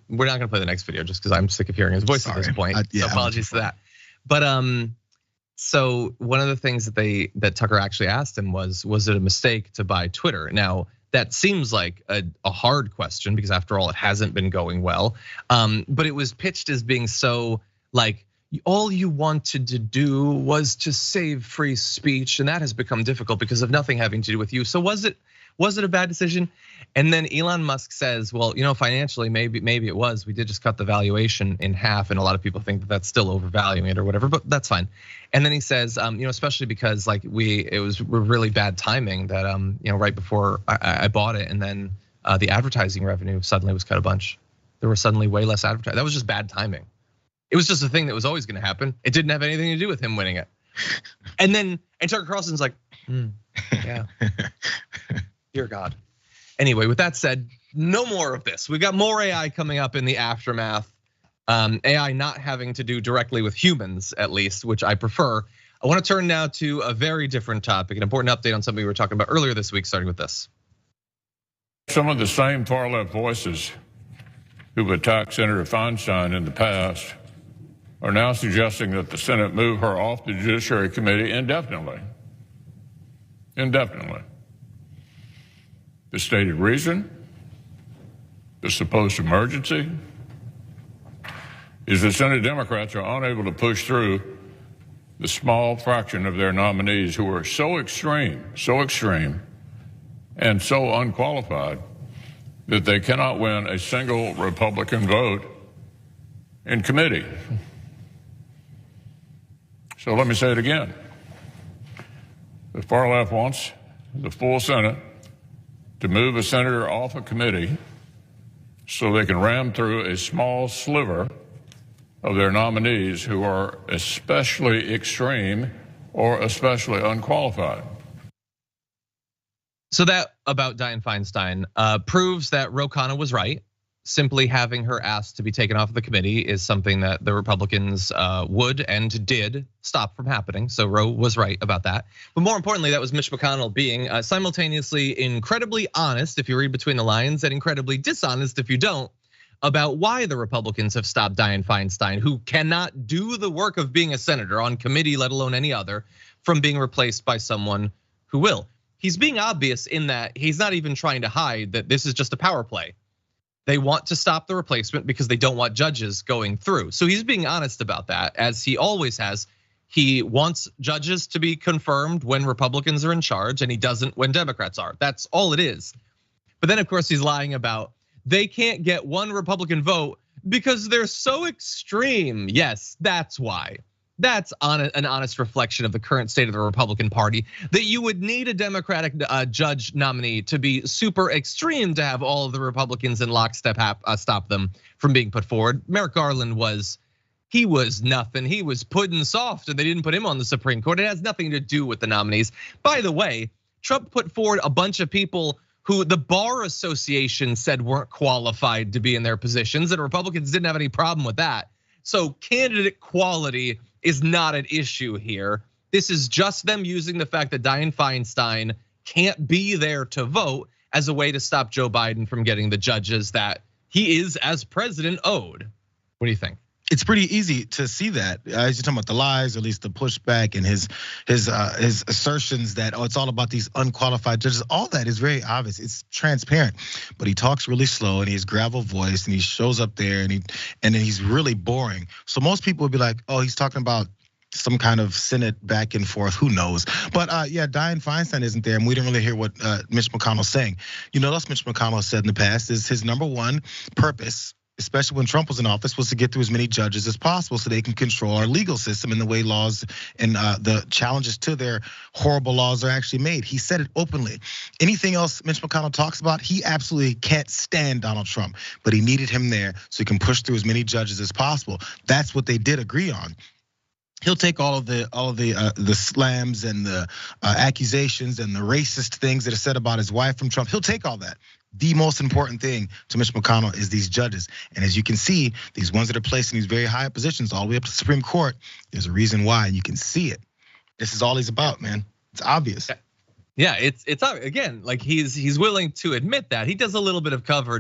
We're not gonna play the next video just because I'm sick of hearing his voice at this point. So apologies for that. But so one of the things that Tucker actually asked him was it a mistake to buy Twitter? Now, that seems like a hard question because after all, it hasn't been going well. But it was pitched as being so like, all you wanted to do was to save free speech, and that has become difficult because of nothing having to do with you. So was it a bad decision? And then Elon Musk says, well, financially, maybe it was. We did just cut the valuation in half, and a lot of people think that that's still overvaluing it or whatever, but that's fine. And then he says, especially because like it was really bad timing that right before I bought it, and then the advertising revenue suddenly was cut a bunch. There was suddenly way less advertising. That was just bad timing. It was just a thing that was always gonna happen. It didn't have anything to do with him winning it. And Tucker Carlson's like, yeah, dear God. Anyway, with that said, no more of this. We got more AI coming up in the aftermath. AI not having to do directly with humans, at least, which I prefer. I want to turn now to a very different topic, an important update on something we were talking about earlier this week, starting with this. Some of the same far-left voices who've attacked Senator Feinstein in the past are now suggesting that the Senate move her off the Judiciary Committee indefinitely. Indefinitely. The stated reason, the supposed emergency, is that Senate Democrats are unable to push through the small fraction of their nominees who are so extreme, and so unqualified that they cannot win a single Republican vote in committee. So let me say it again. The far left wants the full Senate to move a senator off a committee so they can ram through a small sliver of their nominees who are especially extreme or especially unqualified. So that about Dianne Feinstein proves that Ro Khanna was right. Simply having her asked to be taken off of the committee is something that the Republicans would and did stop from happening. So Ro was right about that. But more importantly, that was Mitch McConnell being simultaneously incredibly honest, if you read between the lines, and incredibly dishonest if you don't, about why the Republicans have stopped Dianne Feinstein, who cannot do the work of being a senator on committee, let alone any other, from being replaced by someone who will. He's being obvious in that he's not even trying to hide that this is just a power play. They want to stop the replacement because they don't want judges going through. So he's being honest about that, as he always has. He wants judges to be confirmed when Republicans are in charge, and he doesn't when Democrats are. That's all it is. But then, of course, he's lying about they can't get one Republican vote because they're so extreme. Yes, that's why. That's an honest reflection of the current state of the Republican Party, that you would need a Democratic judge nominee to be super extreme to have all of the Republicans in lockstep stop them from being put forward. Merrick Garland was nothing. He was pudding soft, and they didn't put him on the Supreme Court. It has nothing to do with the nominees. By the way, Trump put forward a bunch of people who the Bar Association said weren't qualified to be in their positions, and Republicans didn't have any problem with that. So candidate quality is not an issue here. This is just them using the fact that Dianne Feinstein can't be there to vote as a way to stop Joe Biden from getting the judges that he is, as president, owed. What do you think? It's pretty easy to see that, as you're talking about the lies, or at least the pushback and his assertions that it's all about these unqualified judges. All that is very obvious. It's transparent, but he talks really slow and he has gravel voice and he shows up there and then he's really boring. So most people would be like, oh, he's talking about some kind of Senate back and forth, who knows? But yeah, Dianne Feinstein isn't there, and we didn't really hear what Mitch McConnell's saying. You know, that's Mitch McConnell said in the past is his number one purpose, especially when Trump was in office, was to get through as many judges as possible so they can control our legal system and the way laws and the challenges to their horrible laws are actually made. He said it openly. Anything else Mitch McConnell talks about, he absolutely can't stand Donald Trump, but he needed him there so he can push through as many judges as possible. That's what they did agree on. He'll take all of the slams and the accusations and the racist things that are said about his wife from Trump. He'll take all that. The most important thing to Mitch McConnell is these judges. And as you can see, these ones that are placed in these very high positions all the way up to the Supreme Court, there's a reason why, and you can see it. This is all he's about, man. It's obvious. Yeah, it's again, like he's willing to admit that. He does a little bit of cover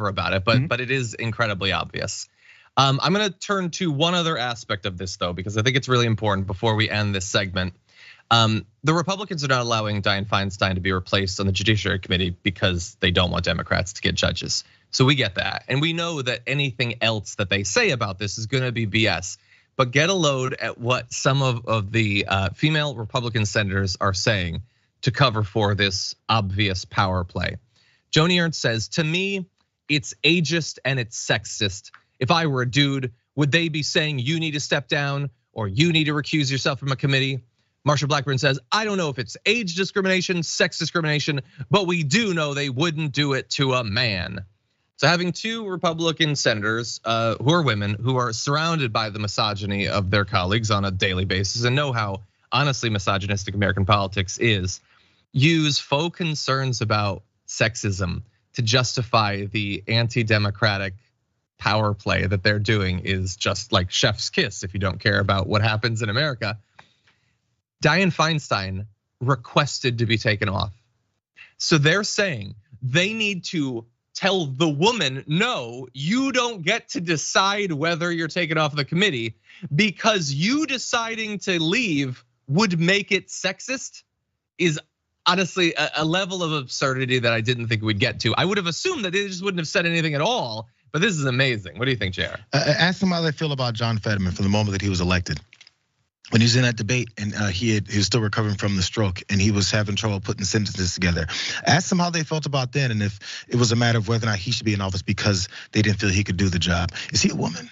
about it, but it is incredibly obvious. I'm gonna turn to one other aspect of this though, because I think it's really important before we end this segment. The Republicans are not allowing Dianne Feinstein to be replaced on the Judiciary Committee because they don't want Democrats to get judges. So we get that. And we know that anything else that they say about this is gonna be BS. But get a load at what some of the female Republican senators are saying to cover for this obvious power play. Joni Ernst says, to me, it's ageist and it's sexist. If I were a dude, would they be saying you need to step down or you need to recuse yourself from a committee? Marsha Blackburn says, I don't know if it's age discrimination, sex discrimination, but we do know they wouldn't do it to a man. So having two Republican senators who are women, who are surrounded by the misogyny of their colleagues on a daily basis and know how honestly misogynistic American politics is, use faux concerns about sexism to justify the anti-democratic power play that they're doing is just like chef's kiss if you don't care about what happens in America. Dianne Feinstein requested to be taken off. So they're saying they need to tell the woman, no, you don't get to decide whether you're taken off the committee because you deciding to leave would make it sexist is honestly a level of absurdity that I didn't think we'd get to. I would have assumed that they just wouldn't have said anything at all, but this is amazing. What do you think, Jayar? Ask them how they feel about John Fetterman from the moment that he was elected. When he was in that debate and he was still recovering from the stroke and he was having trouble putting sentences together. Ask them how they felt about then and if it was a matter of whether or not he should be in office because they didn't feel he could do the job. Is he a woman?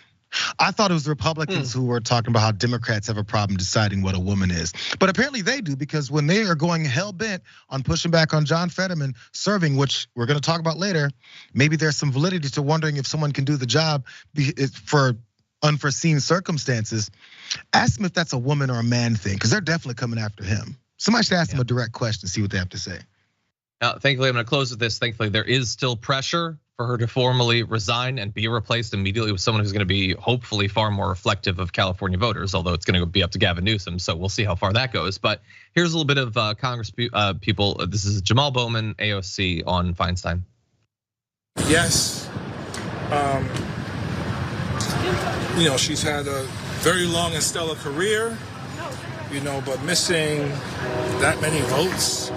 I thought it was the Republicans who were talking about how Democrats have a problem deciding what a woman is. But apparently they do, because when they are going hell bent on pushing back on John Fetterman serving, which we're gonna talk about later, maybe there's some validity to wondering if someone can do the job for unforeseen circumstances. Ask them if that's a woman or a man thing, because they're definitely coming after him. Somebody should ask them a direct question, see what they have to say. Now, thankfully, I'm gonna close with this. Thankfully, there is still pressure for her to formally resign and be replaced immediately with someone who's gonna be hopefully far more reflective of California voters, although it's gonna be up to Gavin Newsom, so we'll see how far that goes. But here's a little bit of Congress people. This is Jamal Bowman, AOC, on Feinstein. Yes, she's had a very long and stellar career, but missing that many votes,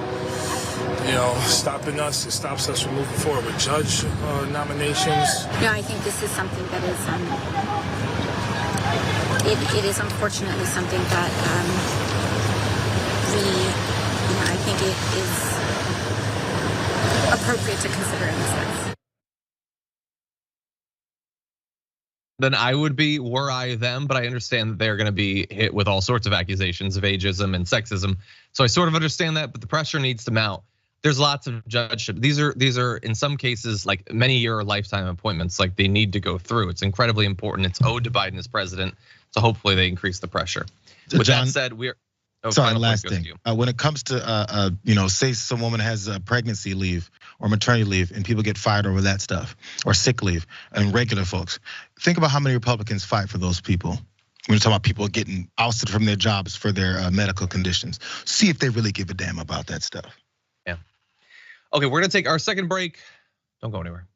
stopping us, it stops us from moving forward with judge nominations. I think this is something that is, it is unfortunately something that I think it is appropriate to consider in this sense. Than I would be were I them, but I understand that they're gonna be hit with all sorts of accusations of ageism and sexism. So I sort of understand that, but the pressure needs to mount. There's lots of judgeship. These are in some cases like many year or lifetime appointments, like they need to go through. It's incredibly important. It's owed to Biden as president. So hopefully they increase the pressure. With that said, we're sorry, last thing. When it comes to say some woman has a pregnancy leave or maternity leave and people get fired over that stuff, or sick leave, and regular folks, think about how many Republicans fight for those people. We're talking about people getting ousted from their jobs for their medical conditions. See if they really give a damn about that stuff. Yeah. Okay, we're gonna take our second break. Don't go anywhere.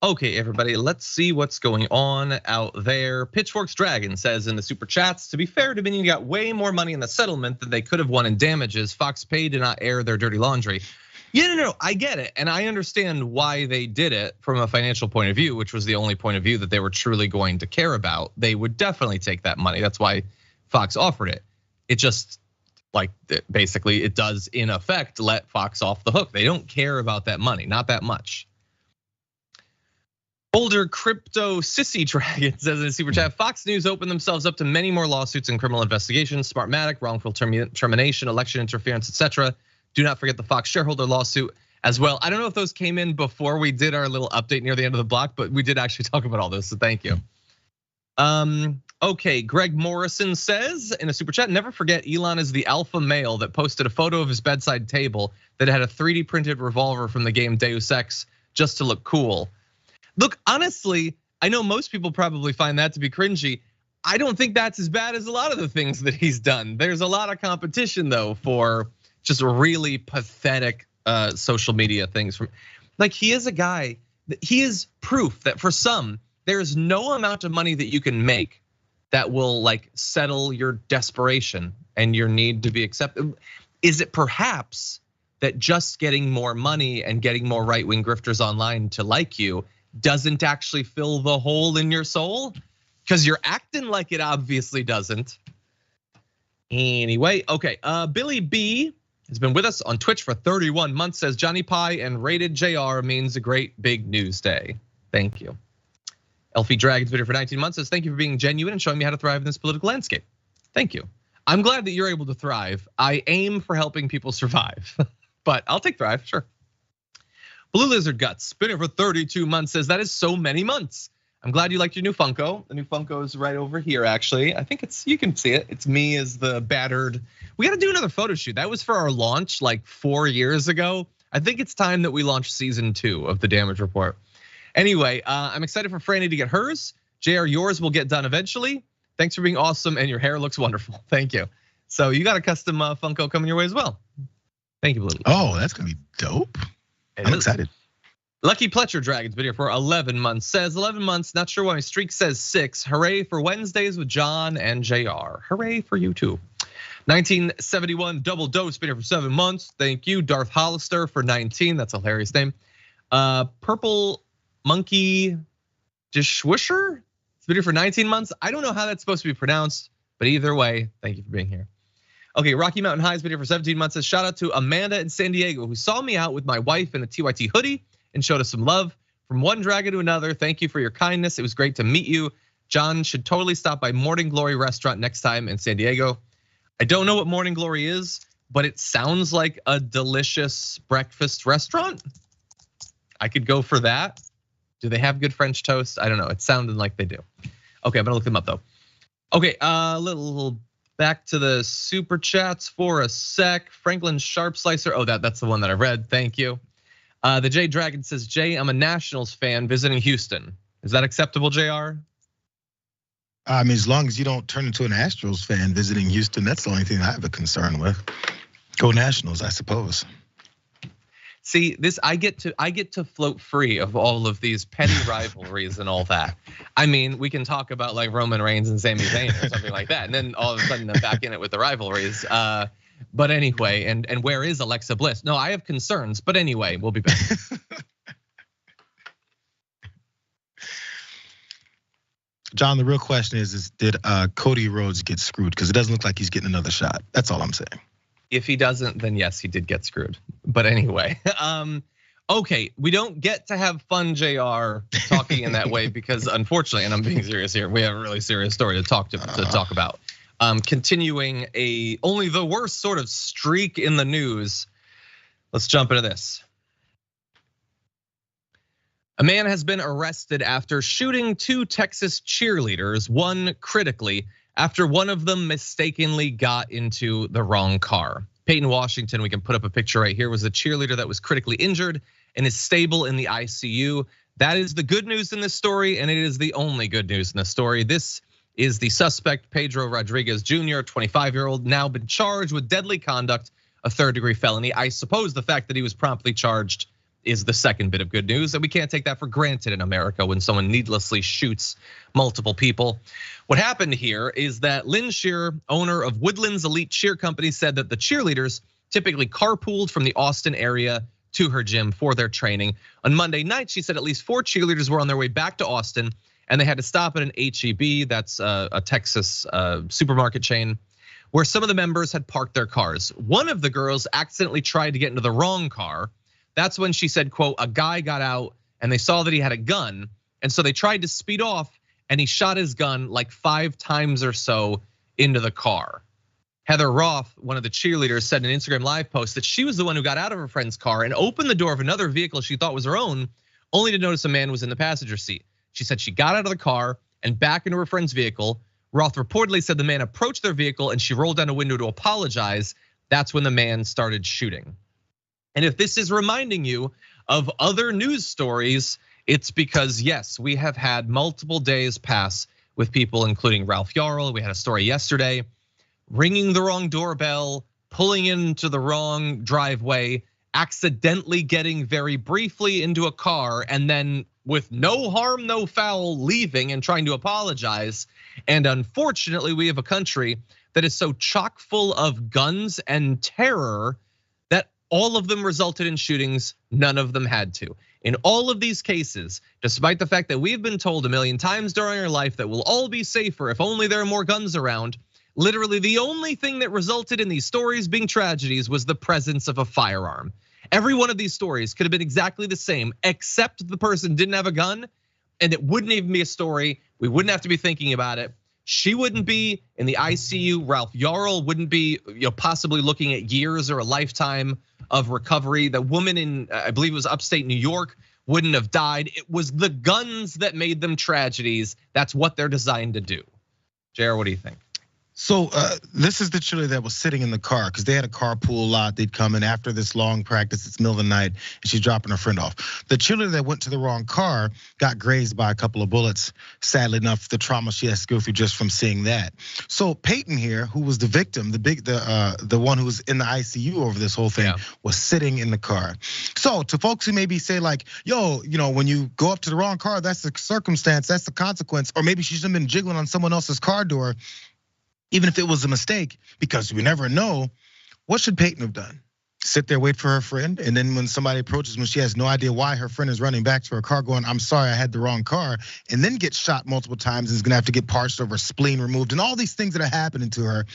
Okay, everybody, let's see what's going on out there. Pitchfork's Dragon says in the super chats, to be fair, Dominion got way more money in the settlement than they could have won in damages. Fox paid to not air their dirty laundry. Yeah, no, I get it. And I understand why they did it from a financial point of view, which was the only point of view that they were truly going to care about. They would definitely take that money. That's why Fox offered it. It just, like, basically it does in effect let Fox off the hook. They don't care about that money, not that much. Older crypto sissy dragon says in a super chat, Fox News opened themselves up to many more lawsuits and criminal investigations, Smartmatic, wrongful termination, election interference, etc. Do not forget the Fox shareholder lawsuit as well. I don't know if those came in before we did our little update near the end of the block, but we did actually talk about all this, so thank you. Okay, Greg Morrison says in a super chat, never forget Elon is the alpha male that posted a photo of his bedside table that had a 3D printed revolver from the game Deus Ex just to look cool. Look, honestly, I know most people probably find that to be cringy. I don't think that's as bad as a lot of the things that he's done. There's a lot of competition though for just really pathetic social media things. Like he is a guy, he is proof that for some, there's no amount of money that you can make that will like settle your desperation and your need to be accepted. Is it perhaps that just getting more money and getting more right-wing grifters online to like you doesn't actually fill the hole in your soul? Because you're acting like it obviously doesn't. Anyway, okay, Billy B has been with us on Twitch for 31 months, says Johnny Pie and rated Jayar means a great big news day. Thank you. Elfie Dragon's been here for 19 months, says thank you for being genuine and showing me how to thrive in this political landscape. Thank you. I'm glad that you're able to thrive. I aim for helping people survive, but I'll take thrive, sure. Blue Lizard Guts, been here for 32 months, says that is so many months. I'm glad you liked your new Funko. The new Funko is right over here, actually. I think you can see it. It's me as the battered. We got to do another photo shoot. That was for our launch like 4 years ago. I think it's time that we launch season 2 of the Damage Report. Anyway, I'm excited for Franny to get hers. Jayar, yours will get done eventually. Thanks for being awesome, and your hair looks wonderful. Thank you. So you got a custom Funko coming your way as well. Thank you, Blue. Oh, that's gonna be dope. I'm excited. Lucky Pletcher Dragon's been here for 11 months. Says 11 months, not sure why my streak says 6. Hooray for Wednesdays with John and Jayar. Hooray for you too. 1971 Double Dose, been here for 7 months. Thank you. Darth Hollister for 19, that's a hilarious name. Purple Monkey Dishwisher, it's been here for 19 months. I don't know how that's supposed to be pronounced, but either way, thank you for being here. Okay, Rocky Mountain High's been here for 17 months. Says shout out to Amanda in San Diego who saw me out with my wife in a TYT hoodie and showed us some love. From one dragon to another, thank you for your kindness. It was great to meet you. John should totally stop by Morning Glory restaurant next time in San Diego. I don't know what Morning Glory is, but it sounds like a delicious breakfast restaurant. I could go for that. Do they have good French toast? I don't know. It sounded like they do. Okay, I'm gonna look them up though. Okay, little back to the super chats for a sec. Franklin Sharp Slicer. Oh, that's the one that I read. Thank you. The J Dragon says, Jay, I'm a Nationals fan visiting Houston. Is that acceptable, JR? I mean, as long as you don't turn into an Astros fan visiting Houston, that's the only thing I have a concern with. Go Nationals, I suppose. See, I get to float free of all of these petty rivalries and all that. I mean, we can talk about like Roman Reigns and Sami Zayn or something like that, and then all of a sudden I'm back in it with the rivalries. But anyway, and where is Alexa Bliss? No, I have concerns, but anyway, we'll be back. John, the real question is did Cody Rhodes get screwed? Because it doesn't look like he's getting another shot. That's all I'm saying. If he doesn't, then yes, he did get screwed. But anyway, okay, we don't get to have fun, JR, talking in that way because unfortunately, and I'm being serious here, we have a really serious story to talk about. Continuing only the worst sort of streak in the news. Let's jump into this. A man has been arrested after shooting 2 Texas cheerleaders, one critically, after one of them mistakenly got into the wrong car. Peyton Washington, we can put up a picture right here, was a cheerleader that was critically injured and is stable in the ICU. That is the good news in this story, and it is the only good news in this story. This is the suspect, Pedro Rodriguez Jr., 25-year-old, now been charged with deadly conduct, a 3rd-degree felony. I suppose the fact that he was promptly charged is the second bit of good news, and we can't take that for granted in America when someone needlessly shoots multiple people. What happened here is that Lynn Shear, owner of Woodlands Elite Cheer Company, said that the cheerleaders typically carpooled from the Austin area to her gym for their training. On Monday night, she said at least 4 cheerleaders were on their way back to Austin, and they had to stop at an HEB, that's a Texas supermarket chain, where some of the members had parked their cars. One of the girls accidentally tried to get into the wrong car. That's when she said, quote, a guy got out and they saw that he had a gun. And so they tried to speed off and he shot his gun like 5 times or so into the car. Heather Roth, one of the cheerleaders, said in an Instagram live post that she was the one who got out of her friend's car and opened the door of another vehicle she thought was her own, only to notice a man was in the passenger seat. She said she got out of the car and back into her friend's vehicle. Roth reportedly said the man approached their vehicle and she rolled down a window to apologize. That's when the man started shooting. And if this is reminding you of other news stories, it's because yes, we have had multiple days pass with people, including Ralph Yarl. We had a story yesterday, ringing the wrong doorbell, pulling into the wrong driveway, accidentally getting very briefly into a car, and then with no harm, no foul, leaving and trying to apologize. And unfortunately, we have a country that is so chock full of guns and terror that all of them resulted in shootings, none of them had to. In all of these cases, despite the fact that we've been told a million times during our life that we'll all be safer if only there are more guns around, literally the only thing that resulted in these stories being tragedies was the presence of a firearm. Every one of these stories could have been exactly the same, except the person didn't have a gun and it wouldn't even be a story. We wouldn't have to be thinking about it. She wouldn't be in the ICU. Ralph Yarl wouldn't be, possibly looking at years or a lifetime of recovery. The woman in, I believe it was upstate New York, wouldn't have died. It was the guns that made them tragedies. That's what they're designed to do. Jayar, what do you think? So this is the cheerleader that was sitting in the car because they had a carpool lot. They'd come in after this long practice. It's middle of the night, and she's dropping her friend off. The cheerleader that went to the wrong car got grazed by a couple of bullets. Sadly enough, the trauma she has to go through just from seeing that. So Peyton here, who was the victim, the one who was in the ICU over this whole thing, was sitting in the car. So to folks who maybe say like, yo, when you go up to the wrong car, that's the circumstance, that's the consequence, or maybe she shouldn't have been jiggling on someone else's car door. Even if it was a mistake, because we never know, what should Peyton have done? Sit there, wait for her friend, and then when somebody approaches when she has no idea why her friend is running back to her car going, I'm sorry, I had the wrong car, and then gets shot multiple times and is gonna have to get parched over, spleen removed, and all these things that are happening to her.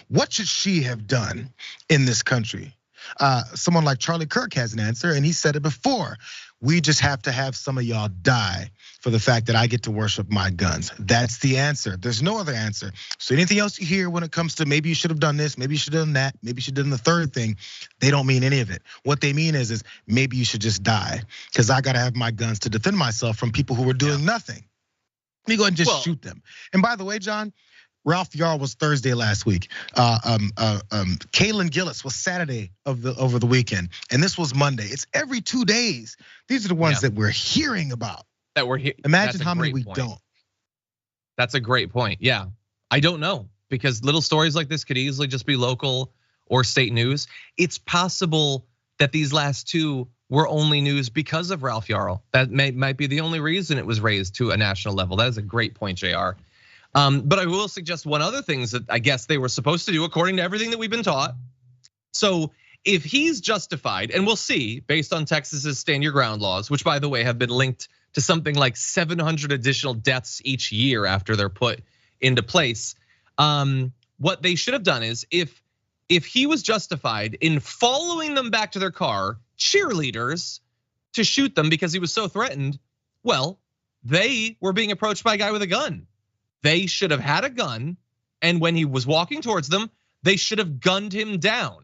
What should she have done in this country? Someone like Charlie Kirk has an answer, and he said it before. We just have to have some of y'all die for the fact that I get to worship my guns. That's the answer. There's no other answer. So anything else you hear when it comes to maybe you should have done this, maybe you should have done that, maybe you should have done the third thing, they don't mean any of it. What they mean is maybe you should just die because I gotta have my guns to defend myself from people who are doing nothing. Let me go ahead and just shoot them. And by the way, John, Ralph Yarl was Thursday last week. Kaylin Gillis was Saturday over the weekend, and this was Monday. It's every 2 days. These are the ones that we're hearing about. Imagine how many we don't. That's a great point. Yeah, I don't know, because little stories like this could easily just be local or state news. It's possible that these last two were only news because of Ralph Yarl. That might be the only reason it was raised to a national level. That is a great point, Jayar. But I will suggest one other thing that I guess they were supposed to do according to everything that we've been taught. So if he's justified, and we'll see based on Texas's stand your ground laws, which by the way have been linked to something like 700 additional deaths each year after they're put into place. What they should have done is if he was justified in following them back to their car, cheerleaders, to shoot them because he was so threatened, well, they were being approached by a guy with a gun. They should have had a gun, and when he was walking towards them, they should have gunned him down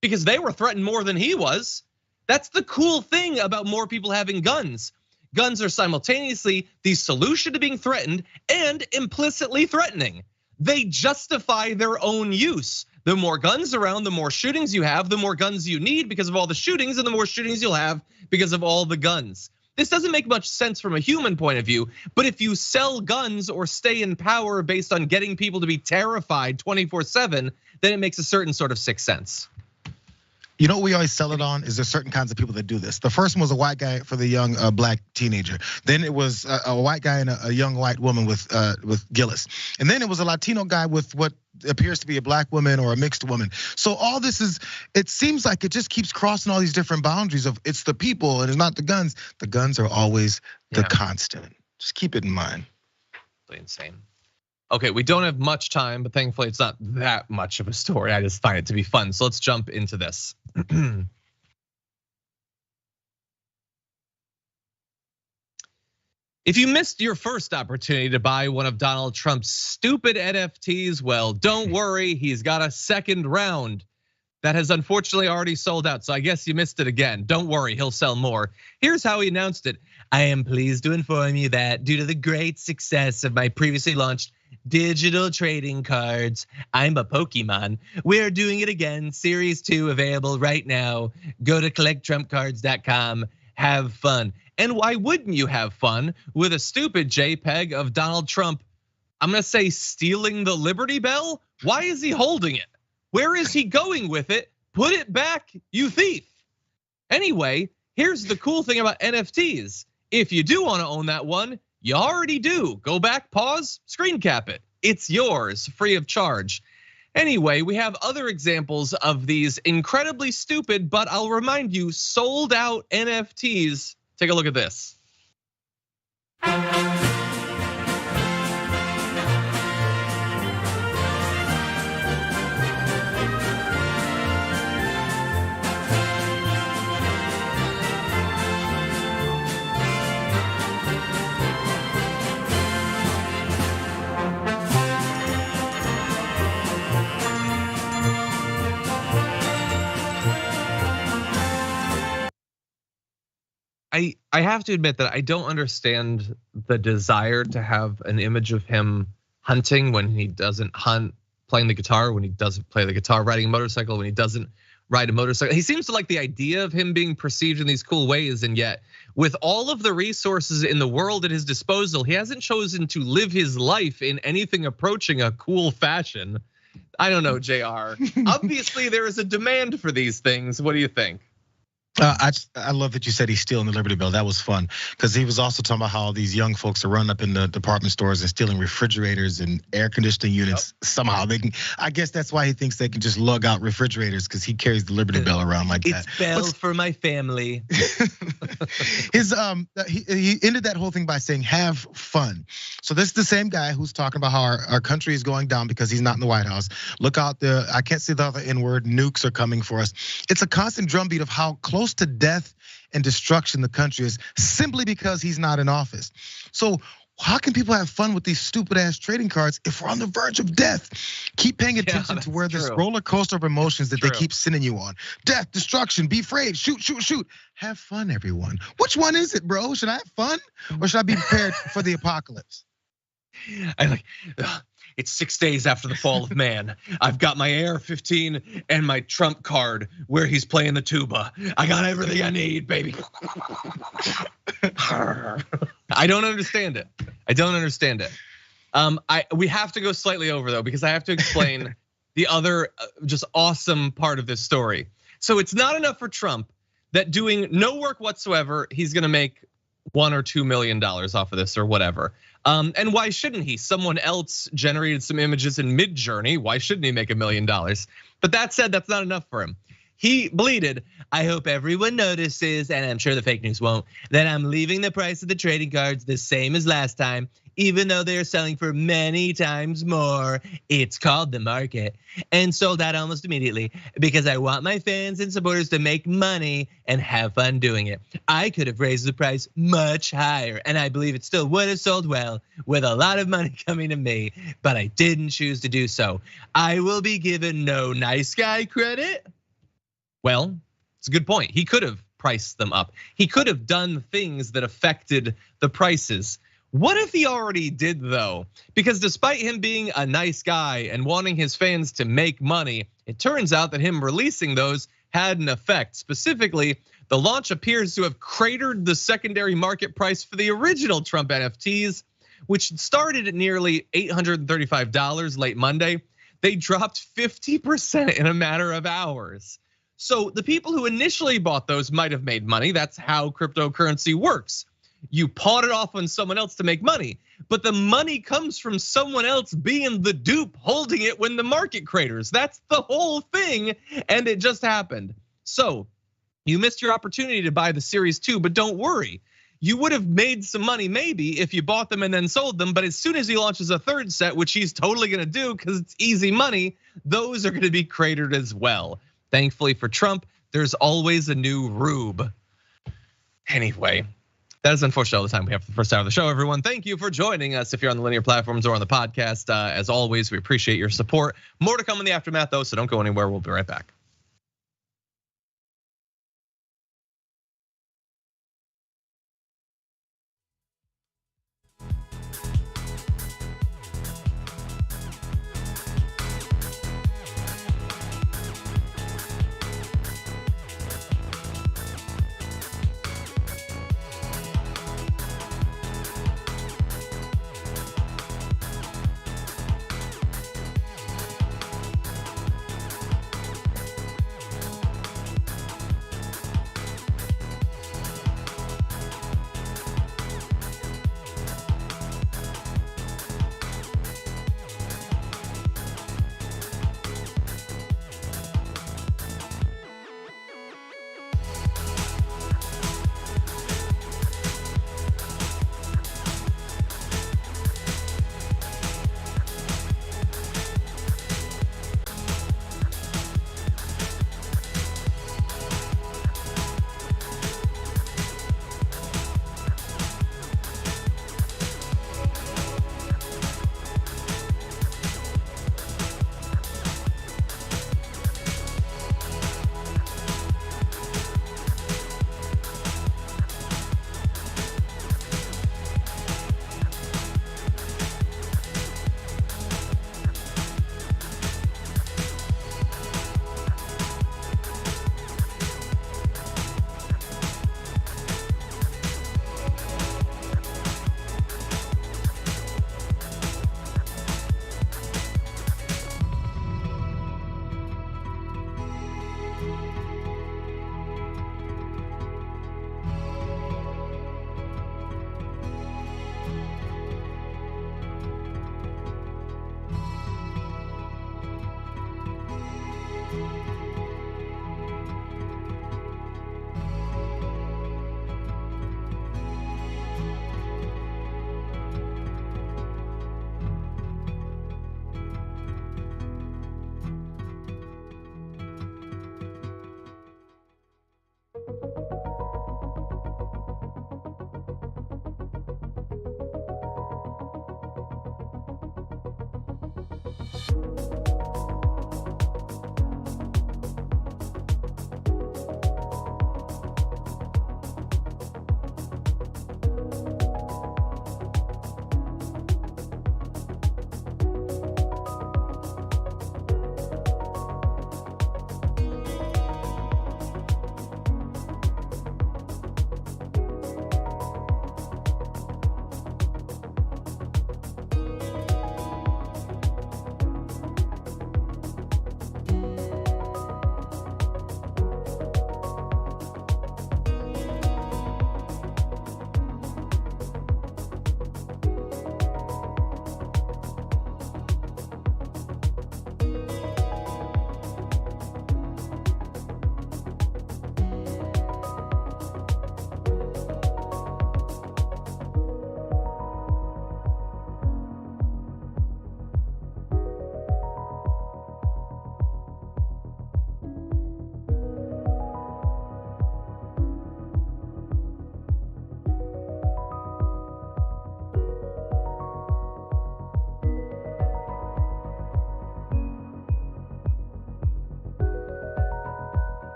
because they were threatened more than he was. That's the cool thing about more people having guns. Guns are simultaneously the solution to being threatened and implicitly threatening. They justify their own use. The more guns around, the more shootings you have, the more guns you need because of all the shootings, and the more shootings you'll have because of all the guns. This doesn't make much sense from a human point of view, but if you sell guns or stay in power based on getting people to be terrified 24/7, then it makes a certain sort of sixth sense. You know what we always sell it on is there's certain kinds of people that do this. The first one was a white guy for the young black teenager. Then it was a white guy and a young white woman with Gillis. And then it was a Latino guy with what appears to be a black woman or a mixed woman. So all this is, it seems like it just keeps crossing all these different boundaries of it's the people and it's not the guns. The guns are always the constant. Just keep it in mind. Insane. Okay, we don't have much time, but thankfully it's not that much of a story. I just find it to be fun. So let's jump into this. If you missed your first opportunity to buy one of Donald Trump's stupid NFTs, well, don't worry, he's got a second round that has unfortunately already sold out. So I guess you missed it again. Don't worry, he'll sell more. Here's how he announced it. I am pleased to inform you that due to the great success of my previously launched digital trading cards, I'm a Pokemon. We're doing it again, Series 2 available right now. Go to collecttrumpcards.com, have fun. And why wouldn't you have fun with a stupid JPEG of Donald Trump, I'm gonna say stealing the Liberty Bell? Why is he holding it? Where is he going with it? Put it back, you thief. Anyway, here's the cool thing about NFTs. If you do wanna own that one, you already do. Go back, pause, screen cap it. It's yours, free of charge. Anyway, we have other examples of these incredibly stupid, but I'll remind you, sold out NFTs. Take a look at this. I have to admit that I don't understand the desire to have an image of him hunting when he doesn't hunt, playing the guitar when he doesn't play the guitar, riding a motorcycle when he doesn't ride a motorcycle. He seems to like the idea of him being perceived in these cool ways, and yet with all of the resources in the world at his disposal, he hasn't chosen to live his life in anything approaching a cool fashion. I don't know, Jayar. Obviously, there is a demand for these things. What do you think? I love that you said he's stealing the Liberty Bell. That was fun because he was also talking about how these young folks are running up in the department stores and stealing refrigerators and air conditioning units. Yep. Somehow they can. I guess that's why he thinks they can just lug out refrigerators because he carries the Liberty Bell around like that. It's Bell for my family. He ended that whole thing by saying, "Have fun." So this is the same guy who's talking about how our country is going down because he's not in the White House. Look out, I can't say the other N word. Nukes are coming for us. It's a constant drumbeat of how close to death and destruction the country is simply because he's not in office. So how can people have fun with these stupid ass trading cards if we're on the verge of death? Keep paying attention to where this roller coaster of emotions that they keep sending you on. Death, destruction, be afraid, shoot, shoot, shoot. Have fun, everyone. Which one is it, bro? Should I have fun or should I be prepared for the apocalypse? It's 6 days after the fall of man. I've got my AR-15 and my Trump card where he's playing the tuba. I got everything I need, baby. I don't understand it. We have to go slightly over though, because I have to explain the other just awesome part of this story. So it's not enough for Trump that doing no work whatsoever, he's gonna make $1 or $2 million off of this or whatever. And why shouldn't he? Someone else generated some images in Midjourney. Why shouldn't he make $1 million? But that said, that's not enough for him. He bleated, "I hope everyone notices, and I'm sure the fake news won't, that I'm leaving the price of the trading cards the same as last time, even though they're selling for many times more. It's called the market, and sold out almost immediately because I want my fans and supporters to make money and have fun doing it. I could have raised the price much higher, and I believe it still would have sold well with a lot of money coming to me, but I didn't choose to do so. I will be given no nice guy credit." Well, it's a good point. He could have priced them up. He could have done things that affected the prices. What if he already did though? Because despite him being a nice guy and wanting his fans to make money, it turns out that him releasing those had an effect. Specifically, the launch appears to have cratered the secondary market price for the original Trump NFTs, which started at nearly $835 late Monday. They dropped 50% in a matter of hours. So the people who initially bought those might have made money. That's how cryptocurrency works. You pawn it off on someone else to make money, but the money comes from someone else being the dupe, holding it when the market craters. That's the whole thing, and it just happened. So you missed your opportunity to buy the Series 2, but don't worry. You would have made some money maybe if you bought them and then sold them, but as soon as he launches a third set, which he's totally gonna do because it's easy money, those are gonna be cratered as well. Thankfully for Trump, there's always a new rube. Anyway, that is unfortunately all the time we have for the first hour of the show, everyone. Thank you for joining us if you're on the linear platforms or on the podcast. As always, we appreciate your support. More to come in the aftermath though, so don't go anywhere. We'll be right back.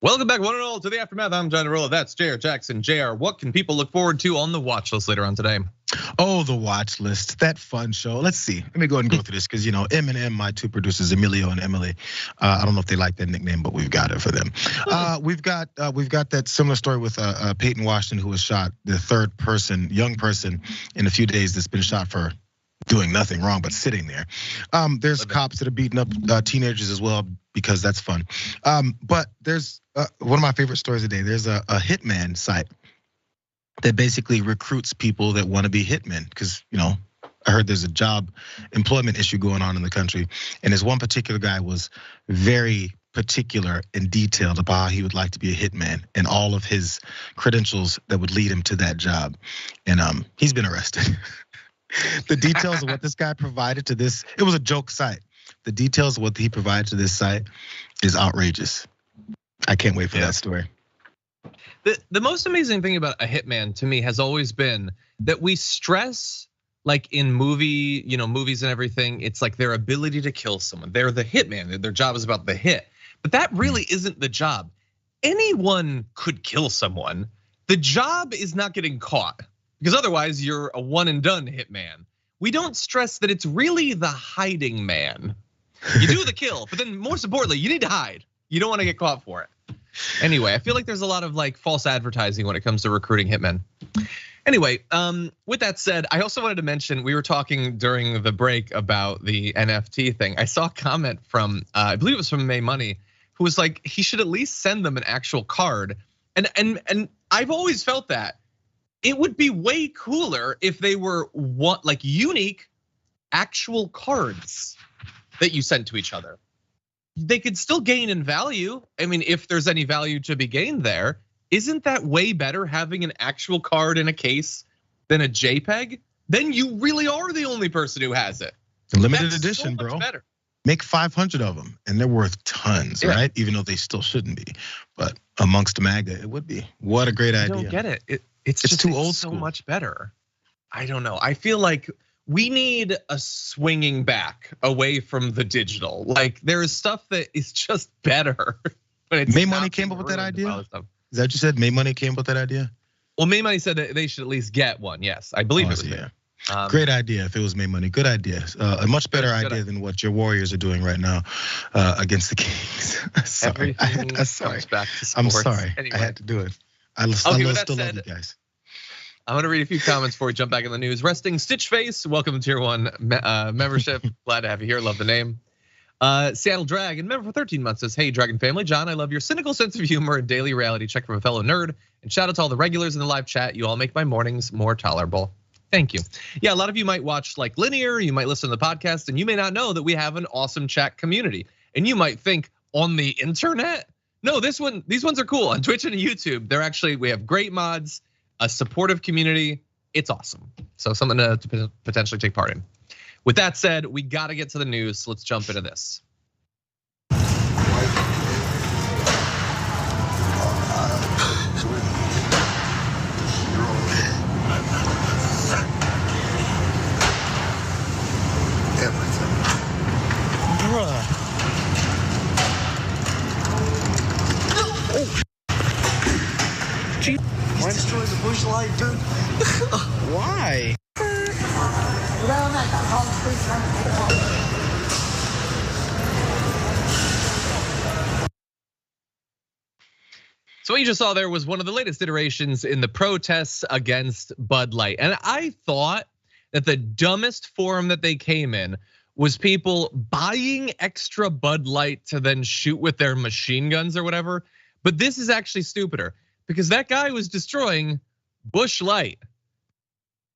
Welcome back, one and all, to the Aftermath. I'm Iadarola. That's Jayar Jackson. Jayar, what can people look forward to on the watch list later on today? Oh, the watch list, that fun show. Let's see. Let me go ahead and go through this because M&M, my two producers, Emilio and Emily. I don't know if they like that nickname, but we've got it for them. We've got that similar story with Peyton Washington, who was shot, the third person, young person in a few days that's been shot for doing nothing wrong but sitting there. There's cops that are beating up teenagers as well because that's fun. But there's one of my favorite stories today. There's a hitman site that basically recruits people that want to be hitmen because I heard there's a job employment issue going on in the country, and this one particular guy was very particular and detailed about how he would like to be a hitman and all of his credentials that would lead him to that job, and he's been arrested. The details of what this guy provided to this, it was a joke site. The details of what he provided to this site is outrageous. I can't wait for that story. The most amazing thing about a hitman to me has always been that we stress, like in movies and everything, it's like their ability to kill someone. They're the hitman, their job is about the hit. But that really isn't the job. Anyone could kill someone. The job is not getting caught. Because otherwise you're a one and done hitman. We don't stress that it's really the hiding man. You do the kill, but then most importantly, you need to hide. You don't want to get caught for it. Anyway, I feel like there's a lot of like false advertising when it comes to recruiting hitmen. Anyway, with that said, I also wanted to mention, we were talking during the break about the NFT thing. I saw a comment from, I believe it was from May Money, who was like, he should at least send them an actual card. And I've always felt that. It would be way cooler if they were like unique actual cards that you sent to each other. They could still gain in value. I mean, if there's any value to be gained there, isn't that way better having an actual card in a case than a JPEG? Then you really are the only person who has it. Limited edition, bro. Better. Make 500 of them and they're worth tons, right? Even though they still shouldn't be. But amongst MAGA, it would be. What a great idea. I don't get it. It's just too old school. So much better. I don't know. I feel like we need a swinging back away from the digital. Like there is stuff that is just better. May Money came up with that idea? Is that what you said? May Money came up with that idea? Well, May Money said that they should at least get one. Yes, I believe it was. Yeah. Great idea if it was May Money. Good idea. A much better idea than what your Warriors are doing right now against the Kings. Sorry. Everything comes back to sports. I'm sorry. Anyway. I had to do it. I still love you guys. I'm gonna read a few comments before we jump back in the news. Resting Stitch Face, welcome to Tier 1 membership. Glad to have you here. Love the name. Seattle Dragon, member for 13 months, says, hey, Dragon family. John, I love your cynical sense of humor and daily reality check from a fellow nerd. And shout out to all the regulars in the live chat. You all make my mornings more tolerable. Thank you. Yeah, a lot of you might watch like linear, you might listen to the podcast, and you may not know that we have an awesome chat community. And you might think, on the internet? No, these ones are cool. On Twitch and YouTube, we have great mods, a supportive community. It's awesome. So something to potentially take part in. With that said, we gotta get to the news. So let's jump into this. Why destroy the bush light, dude? Why? So what you just saw there was one of the latest iterations in the protests against Bud Light. And I thought that the dumbest form that they came in was people buying extra Bud Light to then shoot with their machine guns or whatever. But this is actually stupider because that guy was destroying Busch Light.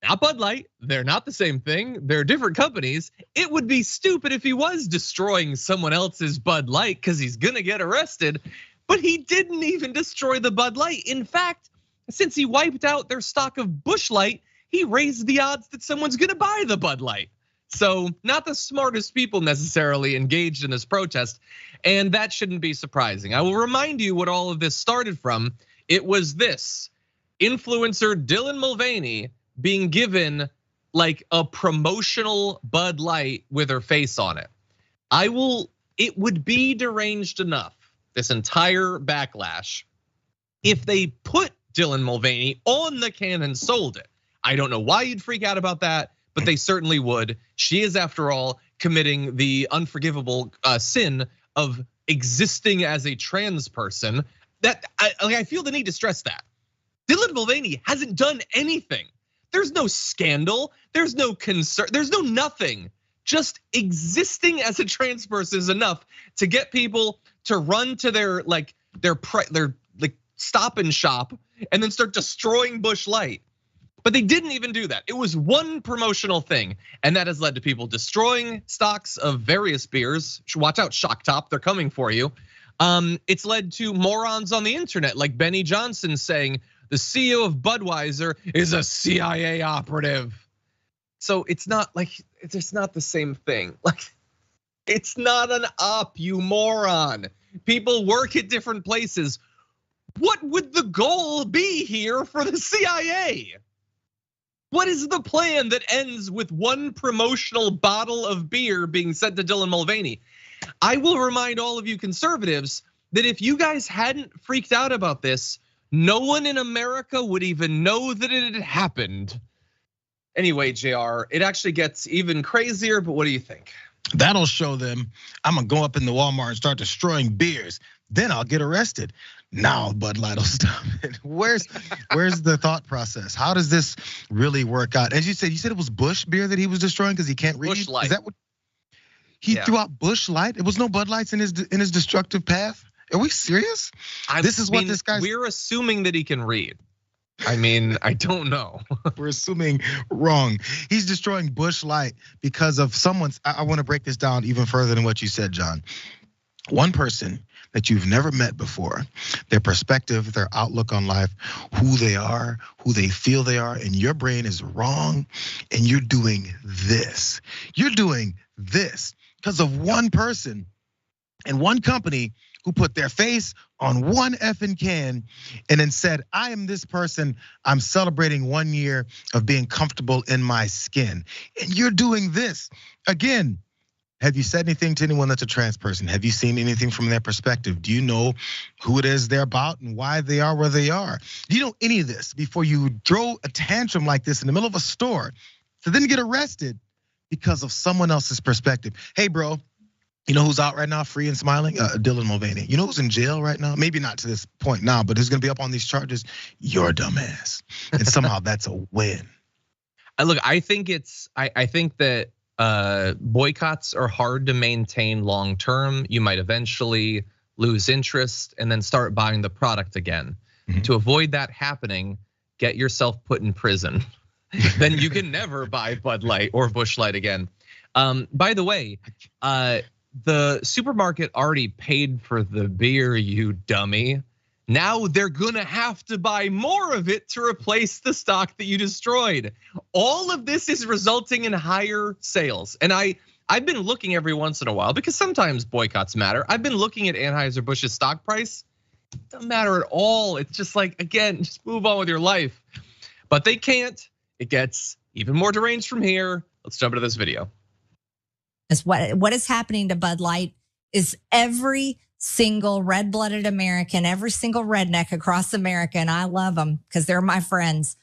Not Bud Light, they're not the same thing, they're different companies. It would be stupid if he was destroying someone else's Bud Light because he's gonna get arrested, but he didn't even destroy the Bud Light. In fact, since he wiped out their stock of Busch Light, he raised the odds that someone's gonna buy the Bud Light. So not the smartest people necessarily engaged in this protest, and that shouldn't be surprising. I will remind you what all of this started from. It was this, influencer Dylan Mulvaney being given like a promotional Bud Light with her face on it. It would be deranged enough this entire backlash if they put Dylan Mulvaney on the can and sold it. I don't know why you'd freak out about that, but they certainly would. She is, after all, committing the unforgivable sin of existing as a trans person. That I feel the need to stress that. Dylan Mulvaney hasn't done anything. There's no scandal, there's no concern, there's no nothing. Just existing as a trans person is enough to get people to run to their Stop and Shop and then start destroying Busch Light. But they didn't even do that. It was one promotional thing, and that has led to people destroying stocks of various beers. Watch out, Shock Top, they're coming for you. It's led to morons on the internet like Benny Johnson saying the CEO of Budweiser is a CIA operative. So it's not the same thing. Like, it's not an op, you moron. People work at different places. What would the goal be here for the CIA? What is the plan that ends with one promotional bottle of beer being sent to Dylan Mulvaney? I will remind all of you conservatives that if you guys hadn't freaked out about this, no one in America would even know that it had happened. Anyway, Jayar, it actually gets even crazier, but what do you think? That'll show them I'm gonna go up in the Walmart and start destroying beers. Then I'll get arrested. Now Bud Light will stop it. Where's the thought process? How does this really work out? As you said it was Busch beer that he was destroying because he can't read. Busch Light. Is that what he threw out? Busch Light? It was no Bud Lights in his destructive path. Are we serious? This is what this guy's. We're assuming that he can read. I mean, I don't know. We're assuming wrong. He's destroying Busch Light because of someone's. I want to break this down even further than what you said, John. One person that you've never met before, their perspective, their outlook on life, who they are, who they feel they are, and your brain is wrong, and you're doing this. You're doing this because of one person and one company who put their face on one effing can and then said, I am this person, I'm celebrating 1 year of being comfortable in my skin. And you're doing this. Again, have you said anything to anyone that's a trans person? Have you seen anything from their perspective? Do you know who it is they're about and why they are where they are? Do you know any of this before you throw a tantrum like this in the middle of a store to then get arrested because of someone else's perspective? Hey, bro. You know who's out right now, free and smiling? Dylan Mulvaney. You know who's in jail right now? Maybe not to this point now, but who's gonna be up on these charges? Your dumbass. And somehow that's a win. Look, I think that boycotts are hard to maintain long term. You might eventually lose interest and then start buying the product again. Mm-hmm. To avoid that happening, get yourself put in prison. Then you can never buy Bud Light or Busch Light again. By the way, the supermarket already paid for the beer, you dummy. Now they're gonna have to buy more of it to replace the stock that you destroyed. All of this is resulting in higher sales. And I've been looking every once in a while because sometimes boycotts matter. I've been looking at Anheuser-Busch's stock price. It doesn't matter at all. It's just like, again, just move on with your life. But they can't. It gets even more deranged from here. Let's jump into this video. What is happening to Bud Light is every single red-blooded American, every single redneck across America, and I love them because they're my friends,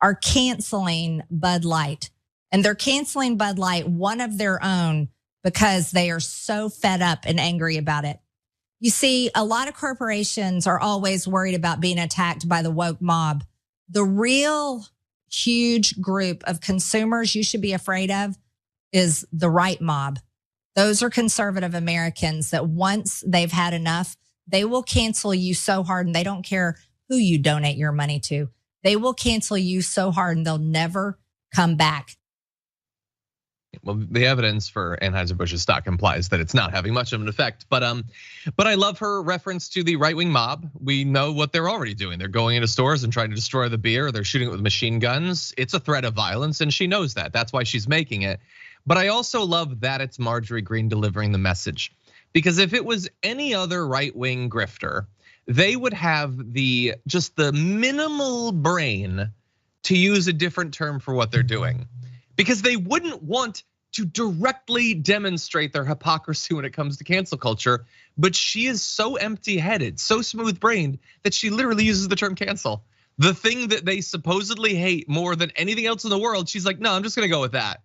are canceling Bud Light. And they're canceling Bud Light, one of their own, because they are so fed up and angry about it. You see, a lot of corporations are always worried about being attacked by the woke mob. The real huge group of consumers you should be afraid of is the right mob. Those are conservative Americans that once they've had enough, they will cancel you so hard, and they don't care who you donate your money to. They will cancel you so hard and they'll never come back. Well, the evidence for Anheuser-Busch's stock implies that it's not having much of an effect. But I love her reference to the right-wing mob. We know what they're already doing. They're going into stores and trying to destroy the beer. They're shooting it with machine guns. It's a threat of violence, and she knows that. That's why she's making it. But I also love that it's Marjorie Greene delivering the message. Because if it was any other right-wing grifter, they would have just the minimal brain to use a different term for what they're doing. Because they wouldn't want to directly demonstrate their hypocrisy when it comes to cancel culture. But she is so empty-headed, so smooth-brained that she literally uses the term cancel. The thing that they supposedly hate more than anything else in the world, she's like, no, I'm just gonna go with that.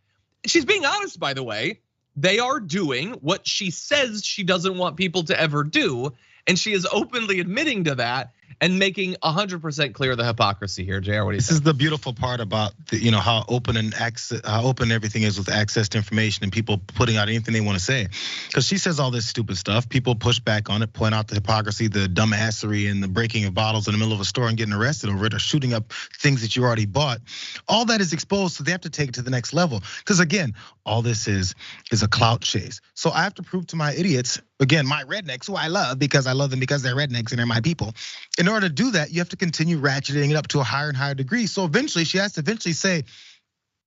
She's being honest, by the way. They are doing what she says she doesn't want people to ever do. And she is openly admitting to that and making 100% clear the hypocrisy here. Jayar, what do you think? This is the beautiful part about how open and how open everything is with access to information and people putting out anything they want to say. Because she says all this stupid stuff. People push back on it, point out the hypocrisy, the dumbassery, and the breaking of bottles in the middle of a store and getting arrested over it, or shooting up things that you already bought. All that is exposed, so they have to take it to the next level. Because again, all this is a clout chase. So I have to prove to my idiots, again, my rednecks, who I love because I love them because they're rednecks and they're my people. In order to do that, you have to continue ratcheting it up to a higher and higher degree. So eventually, she has to say,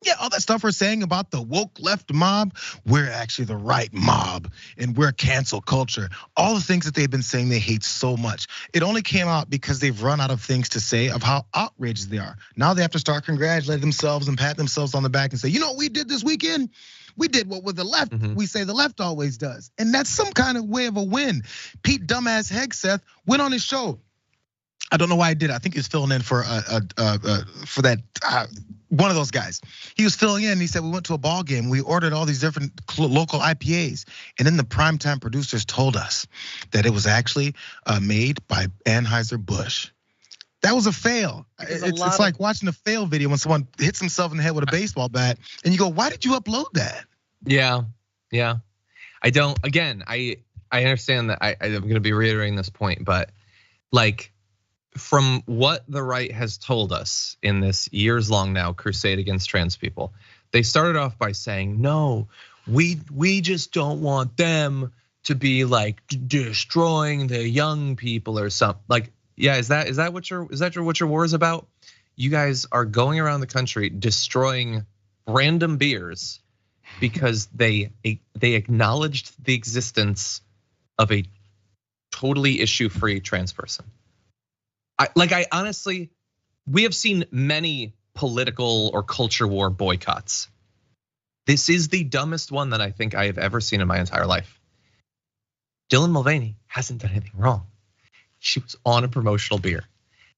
yeah, all that stuff we're saying about the woke left mob, we're actually the right mob and we're cancel culture. All the things that they've been saying they hate so much. It only came out because they've run out of things to say of how outraged they are. Now they have to start congratulating themselves and pat themselves on the back and say, you know what we did this weekend? We did what with the left, we say the left always does. And that's some kind of way of a win. Pete dumbass Hegseth went on his show. I don't know why I did it. I think he was filling in for that one of those guys. He was filling in. He said we went to a ball game. We ordered all these different local IPAs, and then the primetime producers told us that it was actually made by Anheuser-Busch. That was a fail. It's like watching a fail video when someone hits himself in the head with a baseball bat, and you go, "Why did you upload that?" Yeah. I don't. Again, I understand that. I'm going to be reiterating this point, but like, from what the right has told us in this years-long now crusade against trans people, they started off by saying, "No, we just don't want them to be like destroying the young people or something." Like, yeah, is that what your war is about? You guys are going around the country destroying random beers because they acknowledged the existence of a totally issue-free trans person. I honestly, we have seen many political or culture war boycotts. This is the dumbest one that I think I have ever seen in my entire life. Dylan Mulvaney hasn't done anything wrong. She was on a promotional beer.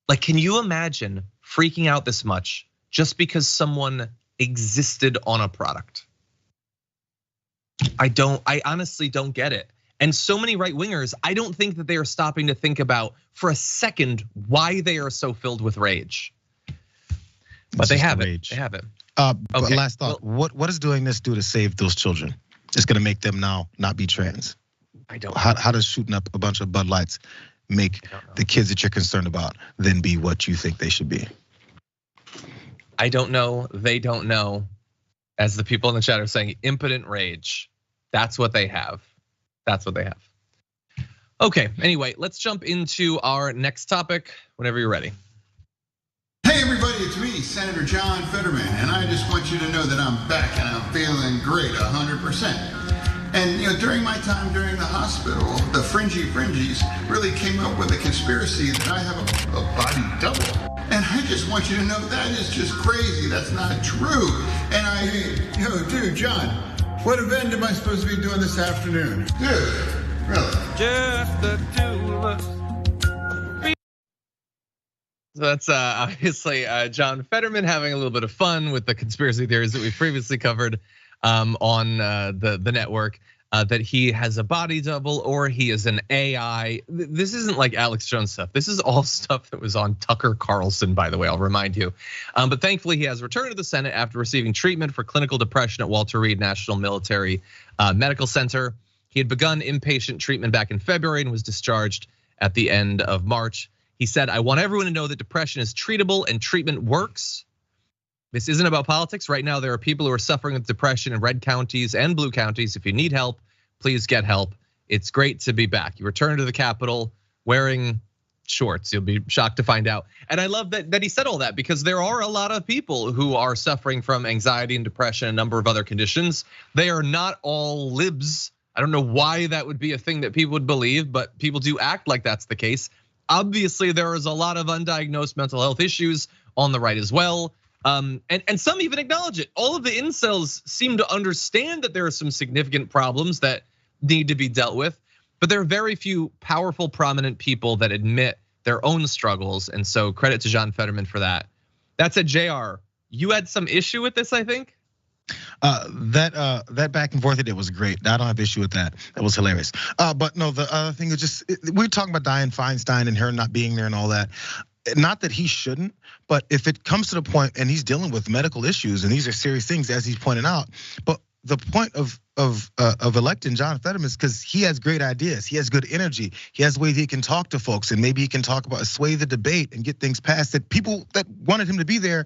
Like, can you imagine freaking out this much just because someone existed on a product? I honestly don't get it. And so many right wingers, I don't think that they are stopping to think about for a second why they are so filled with rage. But they have it. They have it. Okay. Last thought. Well, what does doing this do to save those children? It's gonna make them now not be trans. I don't. How does shooting up a bunch of Bud Lights make the kids that you're concerned about then be what you think they should be? I don't know. They don't know. As the people in the chat are saying, impotent rage. That's what they have. That's what they have. Okay, anyway, let's jump into our next topic whenever you're ready. Hey everybody, it's me, Senator John Fetterman, and I just want you to know that I'm back and I'm feeling great, 100%. And during my time during the hospital, the Fringies really came up with a conspiracy that I have a body double. And I just want you to know that is just crazy, that's not true. And dude, John, what event am I supposed to be doing this afternoon? Dude, really? Just the two of us. So that's obviously John Fetterman having a little bit of fun with the conspiracy theories that we've previously covered on the network. That he has a body double or he is an AI. This isn't like Alex Jones stuff. This is all stuff that was on Tucker Carlson, by the way, I'll remind you. But thankfully he has returned to the Senate after receiving treatment for clinical depression at Walter Reed National Military Medical Center. He had begun inpatient treatment back in February and was discharged at the end of March. He said, "I want everyone to know that depression is treatable and treatment works. This isn't about politics. Right now, there are people who are suffering with depression in red counties and blue counties. If you need help, please get help. It's great to be back." You return to the Capitol wearing shorts. You'll be shocked to find out. And I love that he said all that because there are a lot of people who are suffering from anxiety and depression, a number of other conditions. They are not all libs. I don't know why that would be a thing that people would believe, but people do act like that's the case. Obviously, there is a lot of undiagnosed mental health issues on the right as well. And some even acknowledge it. All of the incels seem to understand that there are some significant problems that need to be dealt with, but there are very few powerful, prominent people that admit their own struggles. And so credit to John Fetterman for that. That said, Jayar, you had some issue with this, I think? That back and forth he did was great. I don't have issue with that. That was hilarious. But no, the other thing is just, we were talking about Dianne Feinstein and her not being there and all that. Not that he shouldn't, but if it comes to the point, and he's dealing with medical issues, and these are serious things, as he's pointed out. But the point of electing John Fetterman is because he has great ideas, he has good energy, he has ways he can talk to folks, and maybe he can talk about sway the debate and get things passed that people that wanted him to be there,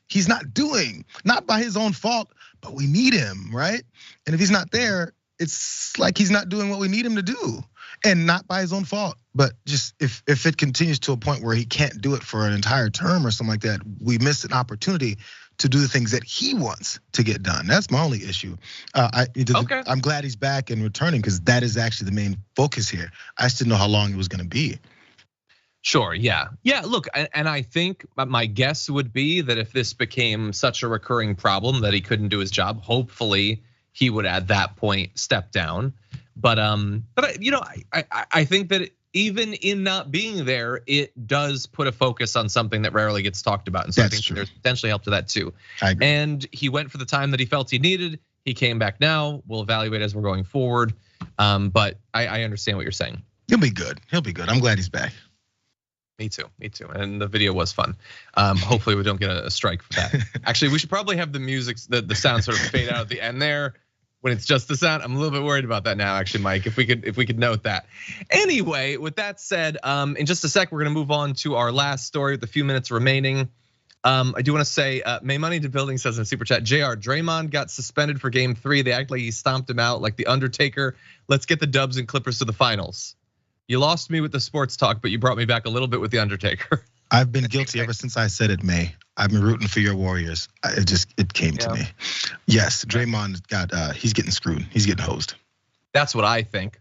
he's not doing, not by his own fault, but we need him, right? And if he's not there, it's like he's not doing what we need him to do, and not by his own fault. But just if it continues to a point where he can't do it for an entire term or something like that, we miss an opportunity to do the things that he wants to get done. That's my only issue. Okay. I'm glad he's back and returning because that is actually the main focus here. I just didn't know how long it was going to be. Sure, yeah. Look, and I think my guess would be that if this became such a recurring problem that he couldn't do his job, hopefully he would at that point step down. But I think that even in not being there, it does put a focus on something that rarely gets talked about. And so I think there's potentially help to that too. And he went for the time that he felt he needed. He came back now. We'll evaluate as we're going forward. But I understand what you're saying. He'll be good. I'm glad he's back. Me too. And the video was fun. Hopefully we don't get a strike for that. Actually, we should probably have the music, the sound sort of fade out at the end there. When it's just the sound, I'm a little bit worried about that now, actually, Mike. If we could note that. Anyway, with that said, in just a sec, we're gonna move on to our last story with a few minutes remaining. I do want to say, May Money to Building says in super chat, Jayar, Draymond got suspended for game 3. They act like he stomped him out like the Undertaker. Let's get the Dubs and Clippers to the finals. You lost me with the sports talk, but you brought me back a little bit with the Undertaker. I've been guilty ever since I said it, May. I've been rooting for your Warriors. It came to me. Yes, Draymond he's getting screwed. He's getting hosed. That's what I think.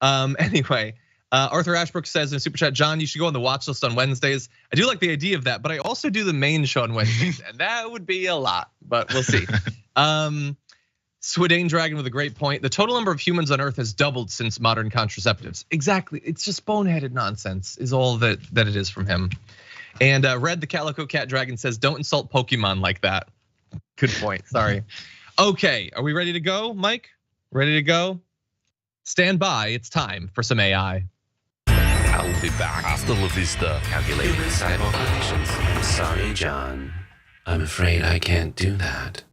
Anyway, Arthur Ashbrook says in super chat, John, you should go on the watch list on Wednesdays. I do like the idea of that, but I also do the main show on Wednesdays, and that would be a lot, but we'll see. Swidane Dragon with a great point. The total number of humans on Earth has doubled since modern contraceptives. Exactly, it's just boneheaded nonsense is all that it is from him. And Red the Calico Cat Dragon says, don't insult Pokemon like that. Good point, sorry. Okay, are we ready to go, Mike? Ready to go? Stand by, it's time for some AI. I'll be back. Hasta la vista. Calculating cyber collections. Sorry, John. I'm afraid I can't do that.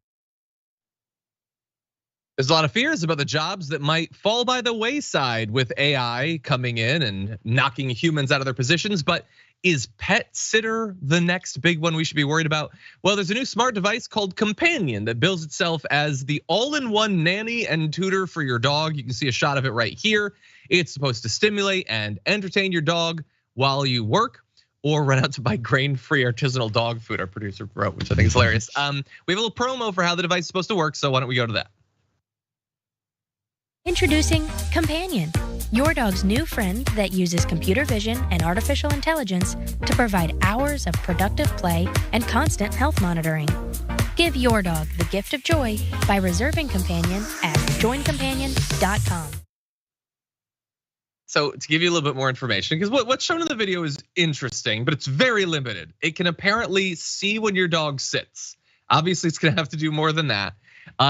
There's a lot of fears about the jobs that might fall by the wayside with AI coming in and knocking humans out of their positions, but is pet sitter the next big one we should be worried about? Well, there's a new smart device called Companion that bills itself as the all-in-one nanny and tutor for your dog. You can see a shot of it right here. It's supposed to stimulate and entertain your dog while you work or run out to buy grain-free artisanal dog food, our producer wrote, which I think is hilarious. We have a little promo for how the device is supposed to work, so why don't we go to that? Introducing Companion, your dog's new friend that uses computer vision and artificial intelligence to provide hours of productive play and constant health monitoring. Give your dog the gift of joy by reserving Companion at joincompanion.com. So to give you a little bit more information, because what's shown in the video is interesting, but it's very limited. It can apparently see when your dog sits. Obviously, it's gonna have to do more than that.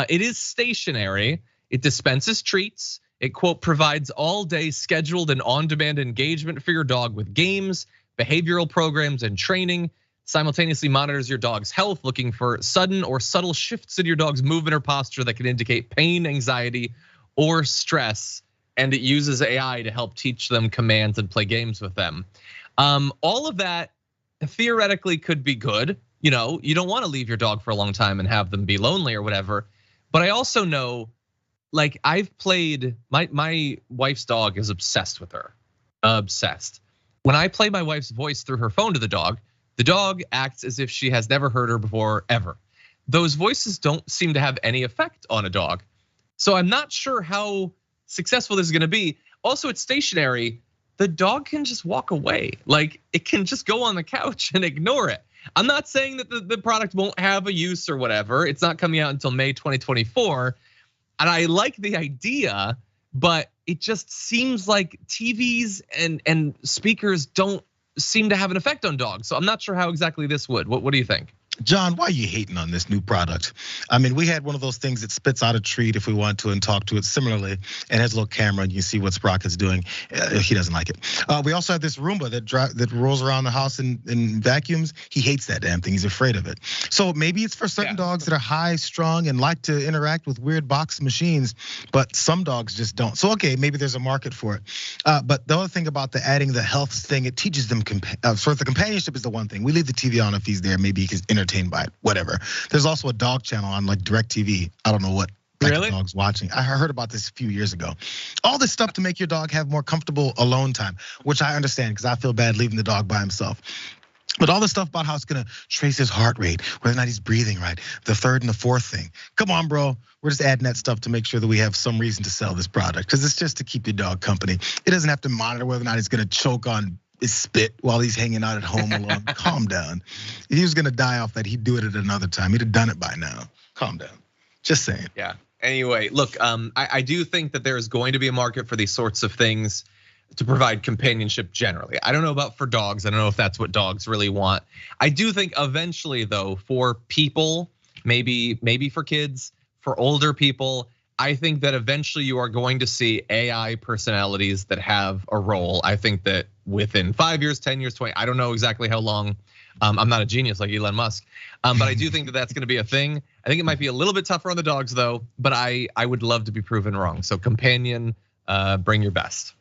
It is stationary. It dispenses treats. It, quote, provides all day scheduled and on-demand engagement for your dog with games, behavioral programs, and training. Simultaneously monitors your dog's health, looking for sudden or subtle shifts in your dog's movement or posture that can indicate pain, anxiety, or stress. And it uses AI to help teach them commands and play games with them. All of that theoretically could be good. You know, you don't want to leave your dog for a long time and have them be lonely or whatever. But I also know, like, I've played, my wife's dog is obsessed with her, obsessed. When I play my wife's voice through her phone to the dog acts as if she has never heard her before, ever. Those voices don't seem to have any effect on a dog. So I'm not sure how successful this is gonna be. Also, it's stationary. The dog can just walk away. Like, it can just go on the couch and ignore it. I'm not saying that the product won't have a use or whatever. It's not coming out until May 2024. And I like the idea, but it just seems like TVs and speakers don't seem to have an effect on dogs. So I'm not sure how exactly this would. What do you think? John, why are you hating on this new product? I mean, we had one of those things that spits out a treat if we want to and talk to it similarly, and has a little camera and you see what Sprocket's doing. He doesn't like it. We also have this Roomba that rolls around the house and vacuums. He hates that damn thing. He's afraid of it. So maybe it's for certain dogs that are high strung and like to interact with weird box machines, but some dogs just don't. So okay, maybe there's a market for it. But the other thing about the adding the health thing, it teaches them sort of the companionship is the one thing. We leave the TV on if he's there. Maybe he's entertained by it, whatever. There's also a dog channel on like DirecTV. I don't know what dog's watching. I heard about this a few years ago. All this stuff to make your dog have more comfortable alone time, which I understand because I feel bad leaving the dog by himself. But all this stuff about how it's gonna trace his heart rate, whether or not he's breathing right, the third and the fourth thing. Come on, bro. We're just adding that stuff to make sure that we have some reason to sell this product because it's just to keep your dog company. It doesn't have to monitor whether or not he's gonna choke on his spit while he's hanging out at home alone. Calm down. If he was gonna die off that, he'd do it at another time. He'd have done it by now. Calm down. Just saying. Yeah. Anyway, look, I do think that there is going to be a market for these sorts of things to provide companionship generally. I don't know about for dogs. I don't know if that's what dogs really want. I do think eventually though, for people, maybe for kids, for older people, I think that eventually you are going to see AI personalities that have a role. I think that within 5 years, 10 years, 20, I don't know exactly how long. I'm not a genius like Elon Musk, but I do think that that's gonna be a thing. I think it might be a little bit tougher on the dogs though, but I would love to be proven wrong. So companion, bring your best.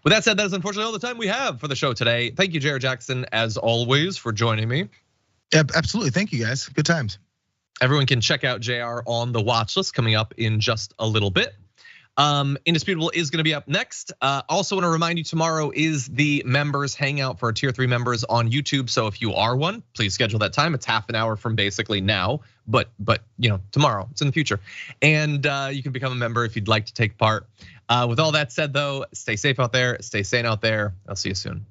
With that said, that is unfortunately all the time we have for the show today. Thank you, Jayar Jackson, as always, for joining me. Yeah, absolutely, thank you guys, good times. Everyone can check out Jayar on the watch list coming up in just a little bit. Indisputable is gonna be up next. Also wanna remind you tomorrow is the members hangout for our tier 3 members on YouTube. So if you are one, please schedule that time. It's half an hour from basically now, but tomorrow, it's in the future. And you can become a member if you'd like to take part. With all that said though, stay safe out there, stay sane out there. I'll see you soon.